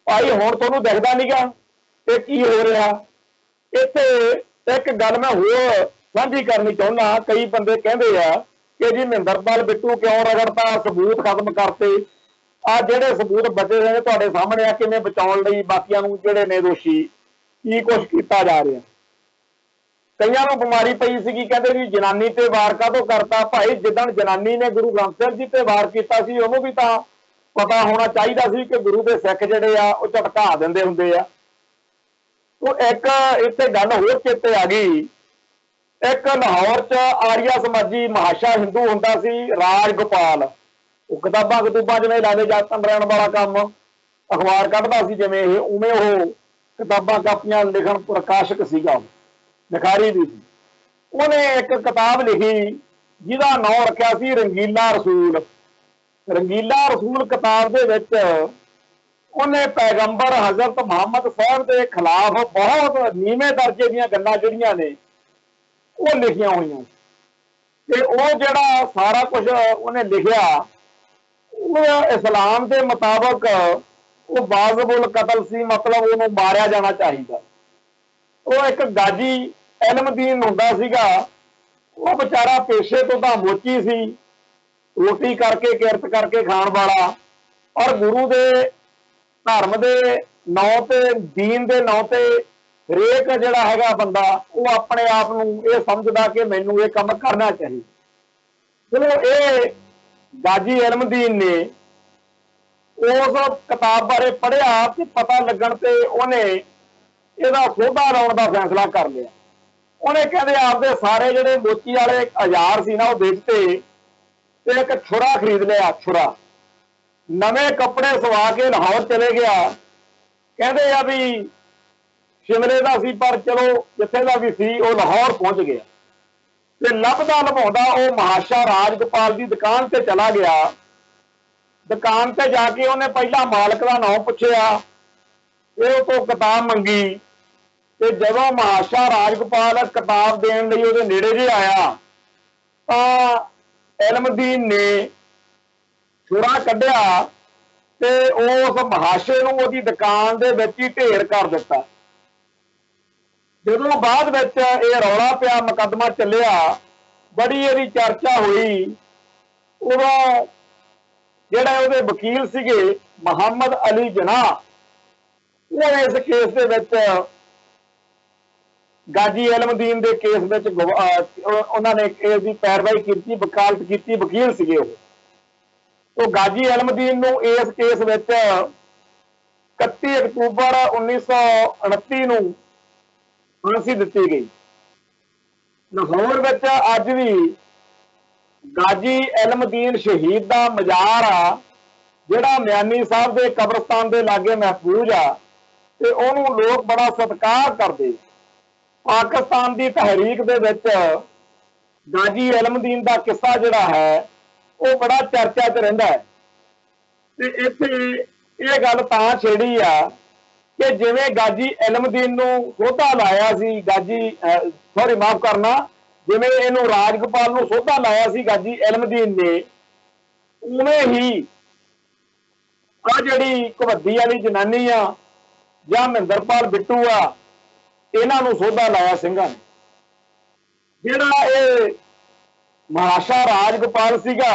ਭਾਈ ਹੁਣ ਤੁਹਾਨੂੰ ਦਿਖਦਾ ਨਹੀਂਗਾ ਇਹ ਕੀ ਹੋ ਰਿਹਾ। ਇੱਥੇ ਇੱਕ ਗੱਲ ਮੈਂ ਹੋਰ ਸਾਂਝੀ ਕਰਨੀ ਚਾਹੁੰਦਾ। ਕਈ ਬੰਦੇ ਕਹਿੰਦੇ ਆ ਕਿ ਜੀ ਮਹਿੰਦਰਪਾਲ ਬਿੱਟੂ ਕਿਉਂ ਰਗੜਤਾ, ਸਬੂਤ ਖਤਮ ਕਰਤੇ। ਆ ਜਿਹੜੇ ਸਬੂਤ ਬਚੇ ਹੋਏ ਨੇ ਤੁਹਾਡੇ ਸਾਹਮਣੇ ਆ, ਕਿਵੇਂ ਬਚਾਉਣ ਲਈ ਬਾਕੀਆਂ ਨੂੰ ਜਿਹੜੇ ਨੇ ਦੋਸ਼ੀ ਕੀ ਕੁਛ ਕੀਤਾ ਜਾ ਰਿਹਾ। ਕਈਆਂ ਨੂੰ ਬਿਮਾਰੀ ਪਈ ਸੀਗੀ, ਕਹਿੰਦੇ ਵੀ ਜਨਾਨੀ ਤੇ ਵਾਰ ਕਾਹਤੋਂ ਕਰਤਾ। ਭਾਈ ਜਿੱਦਣ ਜਨਾਨੀ ਨੇ ਗੁਰੂ ਗ੍ਰੰਥ ਸਾਹਿਬ ਜੀ ਤੇ ਵਾਰ ਕੀਤਾ ਸੀ ਉਹਨੂੰ ਵੀ ਤਾਂ ਪਤਾ ਹੋਣਾ ਚਾਹੀਦਾ ਸੀ ਕਿ ਗੁਰੂ ਦੇ ਸਿੱਖ ਜਿਹੜੇ ਆ ਉਹ ਝਟਕਾ ਦਿੰਦੇ ਹੁੰਦੇ ਆ। ਉਹ ਇੱਕ ਇੱਥੇ ਗੱਲ ਹੋਰ ਚੇਤੇ ਆ ਗਈ। ਇੱਕ ਲਾਹੌਰ 'ਚ ਆਰੀਆ ਸਮਾਜੀ ਮਹਾਸ਼ਾ ਹਿੰਦੂ ਹੁੰਦਾ ਸੀ ਰਾਜ ਗੋਪਾਲ। ਉਹ ਕਿਤਾਬਾਂ ਜਿਵੇਂ ਲਾਦੇ ਜਾਤਾਂ ਰਹਿਣ ਵਾਲਾ ਕੰਮ ਅਖਬਾਰ ਕੱਢਦਾ ਸੀ ਜਿਵੇਂ ਇਹ, ਉਵੇਂ ਉਹ ਕਿਤਾਬਾਂ ਕਾਪੀਆਂ ਲਿਖਣ ਪ੍ਰਕਾਸ਼ਕ ਸੀਗਾ, ਲਿਖਾਰੀ ਵੀ ਸੀ। ਉਹਨੇ ਇੱਕ ਕਿਤਾਬ ਲਿਖੀ ਜਿਹਦਾ ਨਾਂ ਰੱਖਿਆ ਸੀ ਰੰਗੀਲਾ ਰਸੂਲ। ਰੰਗੀਲਾ ਰਸੂਲ ਕਿਤਾਬ ਦੇ ਵਿੱਚ ਉਹਨੇ ਪੈਗੰਬਰ ਹਜ਼ਰਤ ਮੁਹੰਮਦ ਸਾਹਿਬ ਦੇ ਖਿਲਾਫ ਬਹੁਤ ਨੀਵੇਂ ਦਰਜੇ ਦੀਆਂ ਗੱਲਾਂ ਜਿਹੜੀਆਂ ਨੇ ਉਹ ਲਿਖੀਆਂ ਹੋਈਆਂ। ਤੇ ਉਹ ਜਿਹੜਾ ਸਾਰਾ ਕੁਝ ਉਹਨੇ ਲਿਖਿਆ ਉਹ ਇਸਲਾਮ ਦੇ ਮੁਤਾਬਕ ਉਹ ਵਾਜਿਬੁਲ ਕਤਲ ਸੀ, ਮਤਲਬ ਉਹਨੂੰ ਮਾਰਿਆ ਜਾਣਾ ਚਾਹੀਦਾ। ਉਹ ਇੱਕ ਗਾਜੀ ਇਲਮਦੀਨ ਹੁੰਦਾ ਸੀਗਾ। ਉਹ ਵਿਚਾਰਾ ਪੇਸ਼ੇ ਤੋਂ ਤਾਂ ਮੋਚੀ ਸੀ, ਰੋਟੀ ਕਰਕੇ ਕਿਰਤ ਕਰਕੇ ਖਾਣ ਵਾਲਾ, ਔਰ ਗੁਰੂ ਦੇ ਧਰਮ ਦੇ ਨਾਂ ਤੇ ਦੀਨ ਦੇ ਨਾਂ ਤੇ ਹਰੇਕ ਜਿਹੜਾ ਹੈਗਾ ਬੰਦਾ ਉਹ ਆਪਣੇ ਆਪ ਨੂੰ ਇਹ ਸਮਝਦਾ ਕਿ ਮੈਨੂੰ ਇਹ ਕੰਮ ਕਰਨਾ ਚਾਹੀਦਾ। ਚਲੋ ਇਹ ਗਾਜੀ ਇਲਮਦੀਨ ਨੇ ਉਸ ਕਿਤਾਬ ਬਾਰੇ ਪੜ੍ਹਿਆ ਤੇ ਪਤਾ ਲੱਗਣ ਤੇ ਉਹਨੇ ਇਹਦਾ ਸੋਧਾ ਲਾਉਣ ਦਾ ਫੈਸਲਾ ਕਰ ਲਿਆ। ਉਹਨੇ ਕਹਿੰਦੇ ਆਪਦੇ ਸਾਰੇ ਜਿਹੜੇ ਮੋਚੀ ਵਾਲੇ ਔਜ਼ਾਰ ਸੀ ਨਾ ਉਹ ਵੇਚਤੇ ਤੇ ਇੱਕ ਛੁਰਾ ਖਰੀਦ ਲਿਆ। ਛੁਰਾ ਨਵੇਂ ਕੱਪੜੇ ਸਵਾ ਕੇ ਲਾਹੌਰ ਚਲੇ ਗਿਆ। ਕਹਿੰਦੇ ਆ ਵੀ ਸ਼ਿਮਲੇ ਦਾ ਸੀ ਪਰ ਚਲੋ ਜਿੱਥੇ ਦਾ ਵੀ ਸੀ ਉਹ ਲਾਹੌਰ ਪਹੁੰਚ ਗਿਆ। ਤੇ ਲੱਭਦਾ ਲਭਾਉਂਦਾ ਉਹ ਮਹਾਸ਼ਾ ਰਾਜਗੋਪਾਲ ਦੀ ਦੁਕਾਨ ਤੇ ਚਲਾ ਗਿਆ। ਦੁਕਾਨ ਤੇ ਜਾ ਕੇ ਉਹਨੇ ਪਹਿਲਾਂ ਮਾਲਕ ਦਾ ਨਾਮ ਪੁੱਛਿਆ, ਇਹ ਤੋਂ ਕਿਤਾਬ ਮੰਗੀ। ਤੇ ਜਦੋਂ ਮਹਾਸ਼ਾ ਰਾਜਗੋਪਾਲ ਕਿਤਾਬ ਦੇਣ ਲਈ ਉਹਦੇ ਨੇੜੇ ਜੇ ਆਇਆ ਤਾਂ ਇਲਮਦੀਨ ਨੇ ਛੁਰਾ ਕੱਢਿਆ ਤੇ ਉਸ ਮਹਾਸ਼ੇ ਨੂੰ ਉਹਦੀ ਦੁਕਾਨ ਦੇ ਵਿੱਚ ਹੀ ਢੇਰ ਕਰ ਦਿੱਤਾ। ਜਦੋਂ ਬਾਅਦ ਵਿੱਚ ਇਹ ਰੌਲਾ ਪਿਆ, ਮੁਕੱਦਮਾ ਚੱਲਿਆ, ਬੜੀ ਇਹਦੀ ਚਰਚਾ ਹੋਈ। ਉਦੋਂ ਜਿਹੜੇ ਉਹਦੇ ਵਕੀਲ ਸੀਗੇ ਮੁਹੰਮਦ ਅਲੀ ਜਿਨਾਹ, ਉਹ ਇਸ ਕੇਸ ਦੇ ਵਿੱਚ ਗਾਜੀ ਇਲਮਦੀਨ ਦੇ ਕੇਸ ਵਿੱਚ ਉਹਨਾਂ ਨੇ ਕੇਸ ਦੀ ਪੈਰਵਾਈ ਕੀਤੀ, ਵਕਾਲਤ ਕੀਤੀ, ਵਕੀਲ ਸੀਗੇ ਉਹ ਗਾਜੀ ਇਲਮਦੀਨ ਨੂੰ ਇਸ ਕੇਸ ਵਿੱਚ 31 ਅਕਤੂਬਰ 1929 ਨੂੰ ਫਾਂਸੀ ਦਿੱਤੀ ਗਈ। ਲਾਹੌਰ ਵਿੱਚ ਅੱਜ ਵੀ ਗਾਜੀ ਇਲਮਦੀਨ ਸ਼ਹੀਦ ਦਾ ਮਜ਼ਾਰ ਆ ਜਿਹੜਾ ਮਿਆਨੀ ਸਾਹਿਬ ਦੇ ਕਬਰਸਤਾਨ ਦੇ ਲਾਗੇ ਮਹਿਫੂਜ਼ ਆ ਤੇ ਉਹਨੂੰ ਲੋਕ ਬੜਾ ਸਤਿਕਾਰ ਕਰਦੇ। ਪਾਕਿਸਤਾਨ ਦੀ ਤਹਿਰੀਕ ਦੇ ਵਿੱਚ ਗਾਜੀ ਇਲਮਦੀਨ ਦਾ ਕਿੱਸਾ ਜਿਹੜਾ ਹੈ ਉਹ ਬੜਾ ਚਰਚਾ 'ਚ ਰਹਿੰਦਾ ਹੈ। ਤੇ ਇੱਥੇ ਇਹ ਗੱਲ ਤਾਂ ਛੇੜੀ ਆ ਕਿ ਜਿਵੇਂ ਗਾਜੀ ਇਲਮਦੀਨ ਨੂੰ ਸੋਧਾ ਲਾਇਆ ਸੀ ਮਾਫ ਕਰਨਾ, ਜਿਵੇਂ ਇਹਨੂੰ ਰਾਜਗੋਪਾਲ ਨੂੰ ਸੋਧਾ ਲਾਇਆ ਸੀ ਗਾਜੀ ਇਲਮਦੀਨ ਨੇ, ਉਵੇਂ ਹੀ ਆ ਜਿਹੜੀ ਘਵੱਦੀ ਵਾਲੀ ਜਨਾਨੀ ਆ ਜਾਂ ਮਹਿੰਦਰਪਾਲ ਬਿੱਟੂ ਆ, ਇਹਨਾਂ ਨੂੰ ਸੋਧਾ ਲਾਇਆ ਸਿੰਘਾਂ ਨੇ। ਜਿਹੜਾ ਇਹ ਮਹਾਸ਼ਾ ਰਾਜਗੋਪਾਲ ਸੀਗਾ,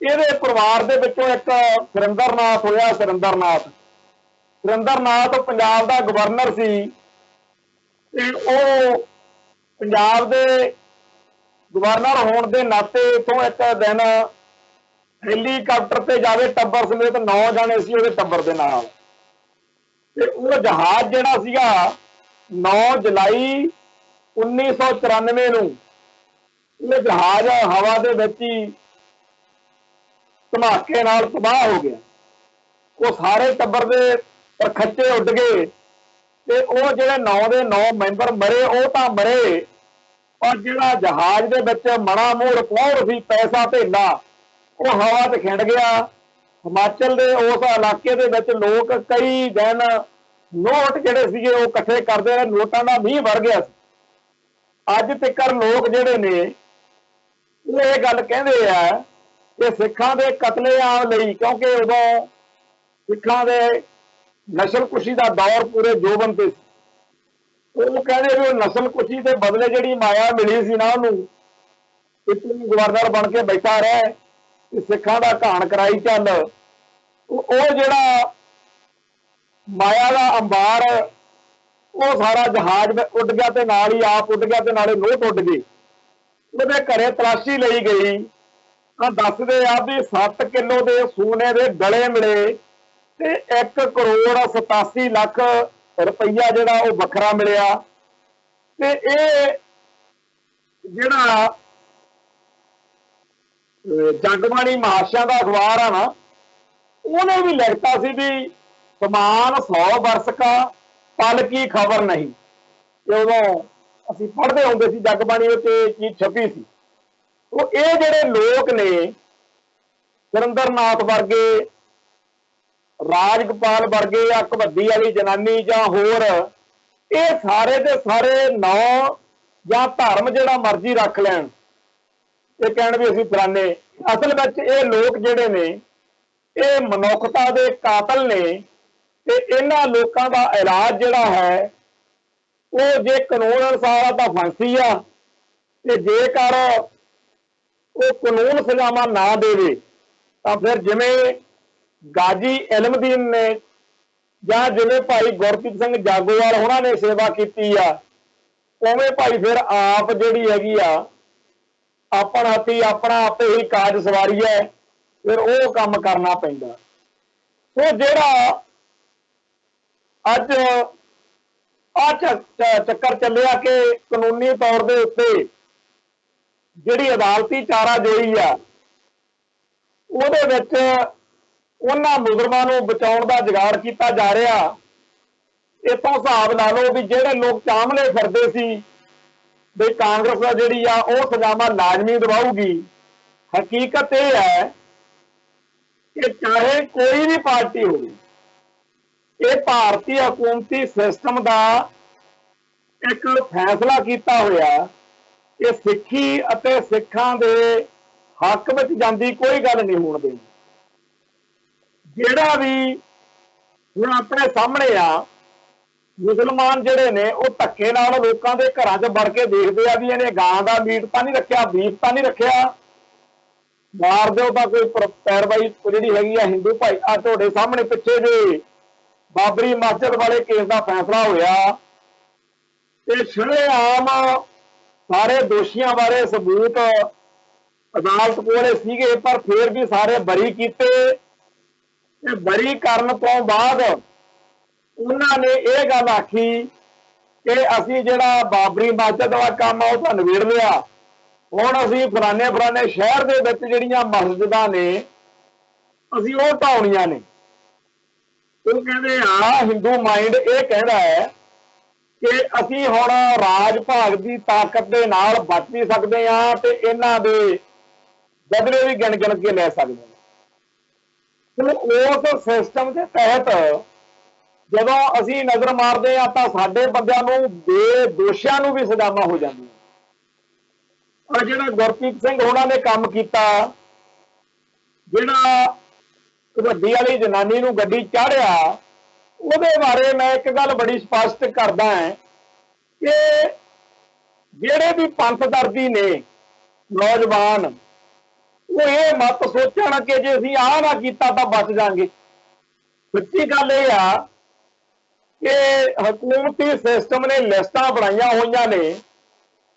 ਇਹਦੇ ਪਰਿਵਾਰ ਦੇ ਵਿੱਚੋਂ ਇੱਕ ਸੁਰਿੰਦਰਨਾਥ ਹੋਇਆ। ਸੁਰਿੰਦਰਨਾਥ ਪੰਜਾਬ ਦਾ ਗਵਰਨਰ ਸੀ ਤੇ ਉਹ ਪੰਜਾਬ ਦੇ ਗਵਰਨਰ ਹੋਣ ਦੇ ਨਾਤੇ ਇਥੋਂ ਇੱਕ ਦਿਨ ਹੈਲੀਕਾਪਟਰ ਤੇ ਜਾਵੇ ਟੱਬਰ ਸਮੇਤ 9 ਜਾਣੇ ਸੀ ਉਹਦੇ ਟੱਬਰ ਦੇ ਨਾਲ। ਤੇ ਉਹ ਜਹਾਜ਼ ਜਿਹੜਾ ਸੀਗਾ 9 ਜੁਲਾਈ 1994 ਨੂੰ ਇਹ ਜਹਾਜ਼ ਹਵਾ ਦੇ ਵਿੱਚ ਹੀ ਧਮਾਕੇ ਨਾਲ ਤਬਾਹ ਹੋ ਗਿਆ। ਉਹ ਸਾਰੇ ਟੱਬਰ ਦੇ ਖੱਚੇ ਉੱਡ ਗਏ ਤੇ ਉਹ ਜਿਹੜੇ 9 ਦੇ 9 ਮੈਂਬਰ ਮਰੇ ਉਹ ਤਾਂ ਮਰੇ, ਪਰ ਜਿਹੜਾ ਜਹਾਜ਼ ਦੇ ਵਿੱਚ ਮਣਾ ਮੋੜ ਪਹੁੰਚ ਸੀ, ਪੈਸਾ ਧੇਲਾ, ਉਹ ਹਵਾ 'ਚ ਖਿੰਡ ਗਿਆ। हिमाचल के उस इलाके दे विच लोग कई दिन नोट जिहड़े सीगे वो इकट्ठे करते रहे, नोटां दा मींह वड़ गया। अज तक लोग जिहड़े ने ये गल कहंदे आ कि सिखां दे कतलेआम लई, क्योंकि उदों सिखां दे नस्लकुशी का दौर पूरे जोबन ते सी। वो कहते भी नस्लकुशी के बदले जिहड़ी माया मिली सी ना, उन्होंने इतनी गवर्नर बन के बैठा रहे कि सिखां दा घाण कराई चल, वो जिहड़ा माया का अंबार वो सारा जहाज उड़ गया, तो नाल ही आप उड़ गया, तो नाले नोट उड़ गए। ਉਹਦੇ ਘਰੇ ਤਲਾਸ਼ੀ ਲਈ ਗਈ ਤਾਂ ਦੱਸਦੇ ਆ ਵੀ 7 ਕਿਲੋ ਦੇ ਸੋਨੇ ਦੇ ਗਲੇ ਮਿਲੇ ਤੇ 1 ਕਰੋੜ 87 ਲੱਖ ਰੁਪਈਆ ਜਿਹੜਾ ਉਹ ਵੱਖਰਾ ਮਿਲਿਆ। ਤੇ ਇਹ ਜਿਹੜਾ ਜਗਬਾਣੀ ਮਹਾਸ਼ਿਆਂ ਦਾ ਅਖਬਾਰ ਆ ਨਾ, ਉਹਨੇ ਵੀ ਲਿਖਤਾ ਸੀ ਵੀ ਸਮਾਨ 100 ਬਰਸ ਕਾ ਪਲ ਕੀ ਖਬਰ ਨਹੀਂ। ਜਦੋਂ ਅਸੀਂ ਪੜ੍ਹਦੇ ਹੁੰਦੇ ਸੀ ਜਗਬਾਣੀ ਵਿੱਚ ਇਹ ਚੀਜ਼ ਛਪੀ ਸੀ। ਉਹ ਇਹ ਜਿਹੜੇ ਲੋਕ ਨੇ ਸੁਰਿੰਦਰ ਨਾਥ ਵਰਗੇ, ਰਾਜਗੋਪਾਲ ਵਰਗੇ ਜਾਂ ਕਬੱਡੀ ਵਾਲੀ ਜਨਾਨੀ ਜਾਂ ਹੋਰ, ਇਹ ਸਾਰੇ ਦੇ ਸਾਰੇ ਨਾਂ ਜਾਂ ਧਰਮ ਜਿਹੜਾ ਮਰਜ਼ੀ ਰੱਖ ਲੈਣ, ਇਹ ਕਹਿਣ ਵੀ ਅਸੀਂ ਫਲਾਣੇ। ਅਸਲ ਵਿੱਚ ਇਹ ਲੋਕ ਜਿਹੜੇ ਨੇ ਇਹ ਮਨੁੱਖਤਾ ਦੇ ਕਾਤਲ ਨੇ। ਤੇ ਇਹਨਾਂ ਲੋਕਾਂ ਦਾ ਇਲਾਜ ਜਿਹੜਾ ਹੈ ਉਹ ਜੇ ਕਾਨੂੰਨ ਅਨੁਸਾਰ ਤਾਂ ਫਾਂਸੀ ਆ, ਤੇ ਜੇਕਰ ਉਹ ਕਾਨੂੰਨ ਸਜ਼ਾਵਾਂ ਨਾ ਦੇਵੇ ਤਾਂ ਫਿਰ ਜਿਵੇਂ ਗਾਜੀ ਇਲਮਦੀਨ ਨੇ ਜਾਂ ਜਿਵੇਂ ਭਾਈ ਗੁਰਪ੍ਰੀਤ ਸਿੰਘ ਜਾਗੋਵਾਲ ਉਹਨਾਂ ਨੇ ਸੇਵਾ ਕੀਤੀ ਆ, ਉਵੇਂ ਭਾਈ ਫਿਰ ਆਪ ਜਿਹੜੀ ਹੈਗੀ ਆ ਆਪਣਾ ਹੱਥੀ ਆਪਣਾ ਆਪੇ ਹੀ ਕਾਜ ਸਵਾਰੀ ਹੈ, ਫਿਰ ਉਹ ਕੰਮ ਕਰਨਾ ਪੈਂਦਾ। ਸੋ ਜਿਹੜਾ ਅੱਜ ਆ ਚੱਕਰ ਚੱਲਿਆ ਕਿ ਕਾਨੂੰਨੀ ਤੌਰ ਦੇ ਉੱਤੇ ਜਿਹੜੀ ਅਦਾਲਤੀ ਚਾਰਾਜੋਈ ਆ, ਉਹਦੇ ਵਿੱਚ ਉਹਨਾਂ ਮੁਜਰਮਾਂ ਨੂੰ ਬਚਾਉਣ ਦਾ ਜੁਗਾੜ ਕੀਤਾ ਜਾ ਰਿਹਾ। ਇਤੋਂ ਹਿਸਾਬ ਲਾ ਲਓ ਵੀ ਜਿਹੜੇ ਲੋਕ ਚਾਂਵਲੇ ਫਿਰਦੇ ਸੀ ਵੀ ਕਾਂਗਰਸ ਦਾ ਜਿਹੜੀ ਆ ਉਹ ਸਜ਼ਾਵਾਂ ਲਾਜ਼ਮੀ ਦਿਵਾਊਗੀ, ਹਕੀਕਤ ਇਹ ਹੈ ਕਿ ਚਾਹੇ ਕੋਈ ਵੀ ਪਾਰਟੀ ਹੋਵੇ, ਇਹ ਭਾਰਤੀ ਹਕੂਮਤੀ ਸਿਸਟਮ ਦਾ ਇੱਕ ਫੈਸਲਾ ਕੀਤਾ ਹੋਇਆ ਕਿ ਸਿੱਖੀ ਅਤੇ ਸਿੱਖਾਂ ਦੇ ਹੱਕ ਵਿੱਚ ਜਾਂਦੀ ਕੋਈ ਗੱਲ ਨਹੀਂ ਹੋਣ ਦੇਣੀ। ਜਿਹੜਾ ਵੀ ਹੁਣ ਆਪਣੇ ਸਾਹਮਣੇ ਆ, ਮੁਸਲਮਾਨ ਜਿਹੜੇ ਨੇ ਉਹ ਧੱਕੇ ਨਾਲ ਲੋਕਾਂ ਦੇ ਘਰਾਂ 'ਚ ਵੜ ਕੇ ਦੇਖਦੇ ਆ ਵੀ ਇਹਨੇ ਗਾਂ ਦਾ ਮੀਟ ਤਾਂ ਨਹੀਂ ਰੱਖਿਆ, ਬੀਫ ਤਾਂ ਨਹੀਂ ਰੱਖਿਆ, ਮਾਰ ਦਿਓ ਤਾਂ ਕੋਈ ਪੈਰਵਾਈ ਜਿਹੜੀ ਹੈਗੀ ਆ। ਹਿੰਦੂ ਭਾਈ ਆ ਤੁਹਾਡੇ ਸਾਹਮਣੇ ਪਿੱਛੇ ਜੇ ਬਾਬਰੀ ਮਸਜਿਦ ਵਾਲੇ ਕੇਸ ਦਾ ਫੈਸਲਾ ਹੋਇਆ ਤੇ ਸ਼ਰੇਆਮ ਸਾਰੇ ਦੋਸ਼ੀਆਂ ਬਾਰੇ ਸਬੂਤ ਅਦਾਲਤ ਕੋਲੇ ਸੀਗੇ, ਪਰ ਫਿਰ ਵੀ ਸਾਰੇ ਬਰੀ ਕੀਤੇ। ਤੇ ਬਰੀ ਕਰਨ ਤੋਂ ਬਾਅਦ ਉਹਨਾਂ ਨੇ ਇਹ ਗੱਲ ਆਖੀ ਕਿ ਅਸੀਂ ਜਿਹੜਾ ਬਾਬਰੀ ਮਸਜਿਦ ਦਾ ਕੰਮ ਆ ਉਹ ਤਾਂ ਨਿਬੇੜ ਲਿਆ, ਹੁਣ ਅਸੀਂ ਫਲਾਣੇ ਫਲਾਣੇ ਸ਼ਹਿਰ ਦੇ ਵਿੱਚ ਜਿਹੜੀਆਂ ਮਸਜਿਦਾਂ ਨੇ ਅਸੀਂ ਉਹ ਢਾਉਣੀਆਂ ਨੇ। ਉਹ ਕਹਿੰਦੇ ਆ ਹਿੰਦੂ ਮਾਈਂਡ ਇਹ ਕਹਿੰਦਾ ਹੈ ਕਿ ਅਸੀਂ ਹੁਣ ਰਾਜ ਭਾਗ ਦੀ ਤਾਕਤ ਦੇ ਨਾਲ ਬਚ ਵੀ ਸਕਦੇ ਹਾਂ ਤੇ ਇਹਨਾਂ ਦੇ ਬਦਲੇ ਵੀ ਗਿਣ ਗਿਣ ਕੇ ਲੈ ਸਕਦੇ ਹਾਂ। ਉਸ ਸਿਸਟਮ ਦੇ ਤਹਿਤ ਜਦੋਂ ਅਸੀਂ ਨਜ਼ਰ ਮਾਰਦੇ ਹਾਂ ਤਾਂ ਸਾਡੇ ਬੰਦਿਆਂ ਨੂੰ ਬੇਦੋਸ਼ੀਆਂ ਨੂੰ ਵੀ ਸਜ਼ਾਵਾਂ ਹੋ ਜਾਂਦੀਆਂ। ਔਰ ਜਿਹੜਾ ਗੁਰਪ੍ਰੀਤ ਸਿੰਘ ਉਹਨਾਂ ਨੇ ਕੰਮ ਕੀਤਾ, ਜਿਹੜਾ ਕਬੱਡੀ ਵਾਲੀ ਜਨਾਨੀ ਨੂੰ ਗੱਡੀ ਚਾੜਿਆ, ਉਹਦੇ ਬਾਰੇ ਮੈਂ ਇੱਕ ਗੱਲ ਬੜੀ ਸਪਸ਼ਟ ਕਰਦਾ ਹਾਂ ਕਿ ਜਿਹੜੇ ਵੀ ਪੰਥ ਦਰਦੀ ਨੇ ਨੌਜਵਾਨ, ਉਹ ਇਹ ਮਤ ਸੋਚਣ ਕਿ ਜੇ ਅਸੀਂ ਆਹ ਨਾ ਕੀਤਾ ਤਾਂ ਬਚ ਜਾਾਂਗੇ। ਸੱਚੀ ਗੱਲ ਇਹ ਆ ਕਿ ਹਕੂਮਤੀ ਸਿਸਟਮ ਨੇ ਲਿਸਟਾਂ ਬਣਾਈਆਂ ਹੋਈਆਂ ਨੇ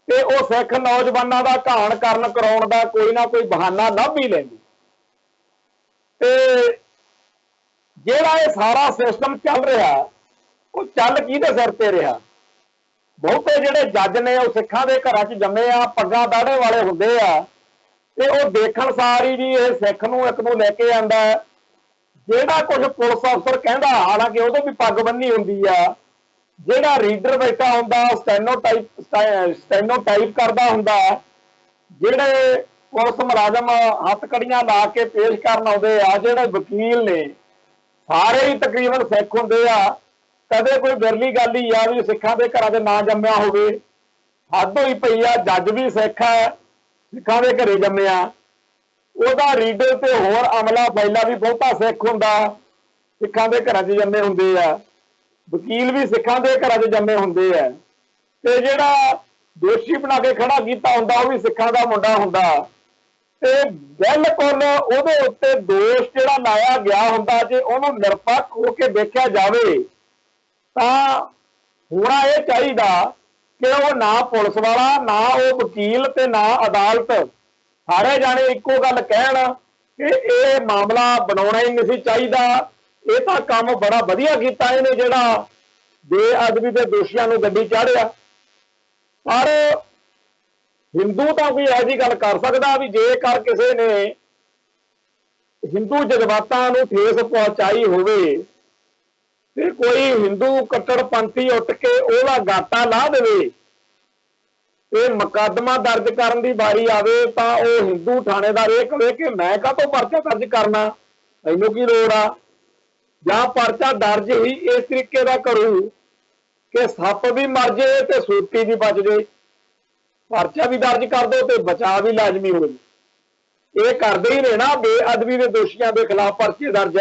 ਤੇ ਉਹ ਸਿੱਖ ਨੌਜਵਾਨਾਂ ਦਾ ਘਾਣ ਕਰਨ ਕਰਾਉਣ ਦਾ ਕੋਈ ਨਾ ਕੋਈ ਬਹਾਨਾ ਲੱਭ ਹੀ ਲੈਂਦੀ। ਤੇ ਜਿਹੜਾ ਇਹ ਸਾਰਾ ਸਿਸਟਮ ਚੱਲ ਰਿਹਾ ਉਹ ਚੱਲ ਕਿਹਦੇ ਸਿਰ ਤੇ ਰਿਹਾ? ਬਹੁਤੇ ਜਿਹੜੇ ਜੱਜ ਨੇ ਉਹ ਸਿੱਖਾਂ ਦੇ ਘਰਾਂ 'ਚ ਜੰਮੇ ਆ, ਪੱਗਾਂ ਦਾੜੇ ਵਾਲੇ ਹੁੰਦੇ ਆ ਤੇ ਉਹ ਦੇਖਣ ਸਾਰੀ ਜੀ ਇਹ ਸਿੱਖ ਨੂੰ ਇੱਕ ਨੂੰ ਲੈ ਕੇ ਆਂਦਾ। ਜਿਹੜਾ ਕੁਝ ਪੁਲਿਸ ਅਫਸਰ ਕਹਿੰਦਾ, ਹਾਲਾਂਕਿ ਉਦੋਂ ਵੀ ਪੱਗ ਬੰਨੀ ਹੁੰਦੀ ਆ, ਜਿਹੜਾ ਰੀਡਰ ਬੈਠਾ ਹੁੰਦਾ ਸਟੈਨੋ ਟਾਈਪ ਕਰਦਾ ਹੁੰਦਾ, ਜਿਹੜੇ पुलिस मुलाजम हथकड़ियां ला के पेश करन आउंदे आ, जिहड़े वकील ने सारे ही तकरीबन सिख हुंदे आ। कदे कोई बिरली गल ही आ भी सिखां दे घरां दे ना जम्मिया होवे। हद होई पई आ, जज भी सिख है, सिखां दे घरे जम्मिया, ਉਹਦਾ रीडर ते होर अमला फैला भी बहुता सिख हुंदा, सिखां दे घरां 'ਚ जम्मे हुंदे आ। वकील भी सिखां दे घरां 'ਚ जम्मे हुंदे आ, ते जिहड़ा दोषी बना के खड़ा कीता हुंदा ਉਹ भी सिखां दा मुंडा हुंदा। ते बिल्कुल ਉਹਦੇ ਉੱਤੇ ਦੋਸ਼ ਜਿਹੜਾ ਲਾਇਆ ਗਿਆ ਹੁੰਦਾ, ਜੇ ਉਹਨੂੰ ਨਿਰਪੱਖ ਹੋ ਕੇ ਦੇਖਿਆ ਜਾਵੇ ਤਾਂ ਹੋਣਾ ਇਹ ਚਾਹੀਦਾ ਕਿ ਉਹ ਨਾ ਪੁਲਿਸ ਵਾਲਾ, ਨਾ ਉਹ ਵਕੀਲ ਤੇ ਨਾ ਅਦਾਲਤ सारे जाने इको गल कहण कि यह मामला बनाना ही नहीं चाहिए। ये तो काम बड़ा वधिया कीता इहने जिहड़ा बेअदबी के दोषियों को गड्डी चाढ़िया। पर हिंदू तो कोई ऐसी गल कर सकता भी जेकर किसी ने हिंदू जज्बातां नूं ठेस पहुंचाई होवे ते कोई हिंदू कट्टरपंथी उठ के ओहदा गाटा ला देवे, मुकदमा दर्ज करने की बारी आवे तो वह हिंदू थानेदार ये कहे कि मैं काहतों परचा दर्ज करना, मैनूं की लोड़ आ, जां परचा दर्ज ही इस तरीके का करूं कि सप भी मर जाए तो सूती भी बच जाए। परचा भी दर्ज कर दो तो बचाव भी लाजमी हो जाए। ये करते ही रहना बेअदबी के दोषियों के खिलाफ परचे दर्ज,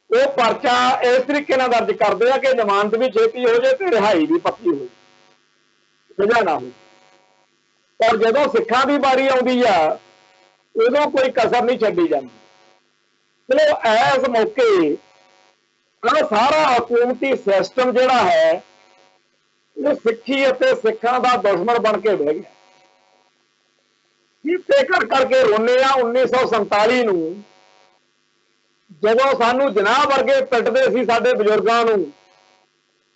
वो परचा इस तरीके नाल दर्ज करते हैं कि जमानत भी छेती हो जाए तो रिहाई भी पक्की हो जाए, सजा ना हो। पर जदों सिखां दी बारी आउंदी आ उदों कोई कसर नहीं छड्डी जाती। चलो इस मौके सारा हुकूमती सिस्टम जिहड़ा है वो सिक्खी अते सिखां दा दुश्मन बन के बह गया। किते कर करके रोने आ 1947 नूं जदों सानूं जनाह वर्गे पिटदे सी साडे बजुर्गां नूं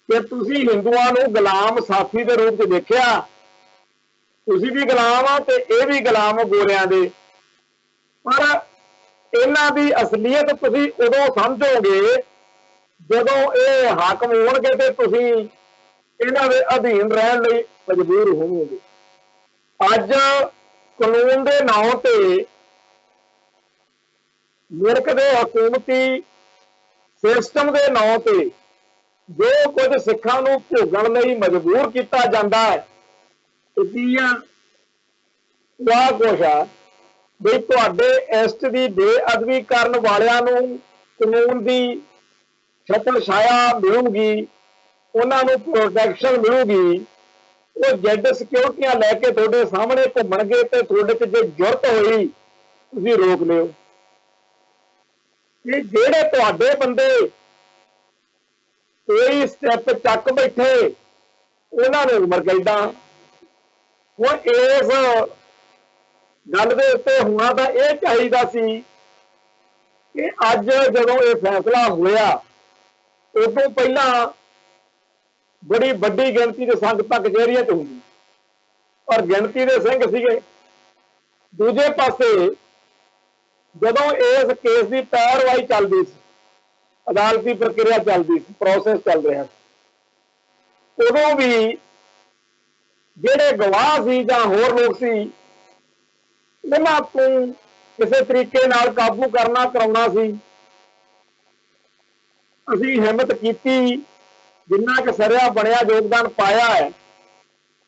कि तुसीं हिंदुआं नूं गुलाम साथी के रूप में देखिया, तुसीं भी गुलाम आ ते ये भी गुलाम गोरियां दे। पर इन्हां दी असलीयत तुसीं उदों समझोगे जदों ये हाकम होणगे ते तुसीं इन्हां दे अधीन रहण लई मजबूर होवोगे। अज कानून दे नाम ते मुल्क दे हुकूमती सिस्टम के नाम ते जो कुछ सिखां नूं भोगण लई मजबूर किया जाता है, वाह कुछ आ भी तुहाडे इष्ट की बेअदबी करन वालियां नूं कानून की छत्र छाया मिलूगी, उन्हां नूं प्रोटैक्शन मिलूगी। वो जैड सिक्योरिटियां लैके तुहाडे सामने घुमणगे ते तुहाडे ते जे जुरत होई तुसीं रोक लिओ। ये जिहड़े तुहाडे बंदे कोई स्टैप चक बैठे उन्होंने उम्र कैदा। हुण इस गल दे उत्ते होना तो यह चाहिए सी कि अज जदों ये फैसला होया उदों पहला बड़ी वड्डी गिणती के संगतां कचहरियां च हुंदी और गिणती के सिंह सीगे। दूजे पासे जदों इस केस की पैरवाई चलती सी, अदालती प्रक्रिया चलती सी, प्रोसेस चल रहा, उदों भी जिहड़े गवाह सी जां होर लोग सी उन्हां तों किसी तरीके नाल काबू करना कराउणा सी। असीं हिम्मत कीती, जिन्ना क सरिया बनिया योगदान पाया है,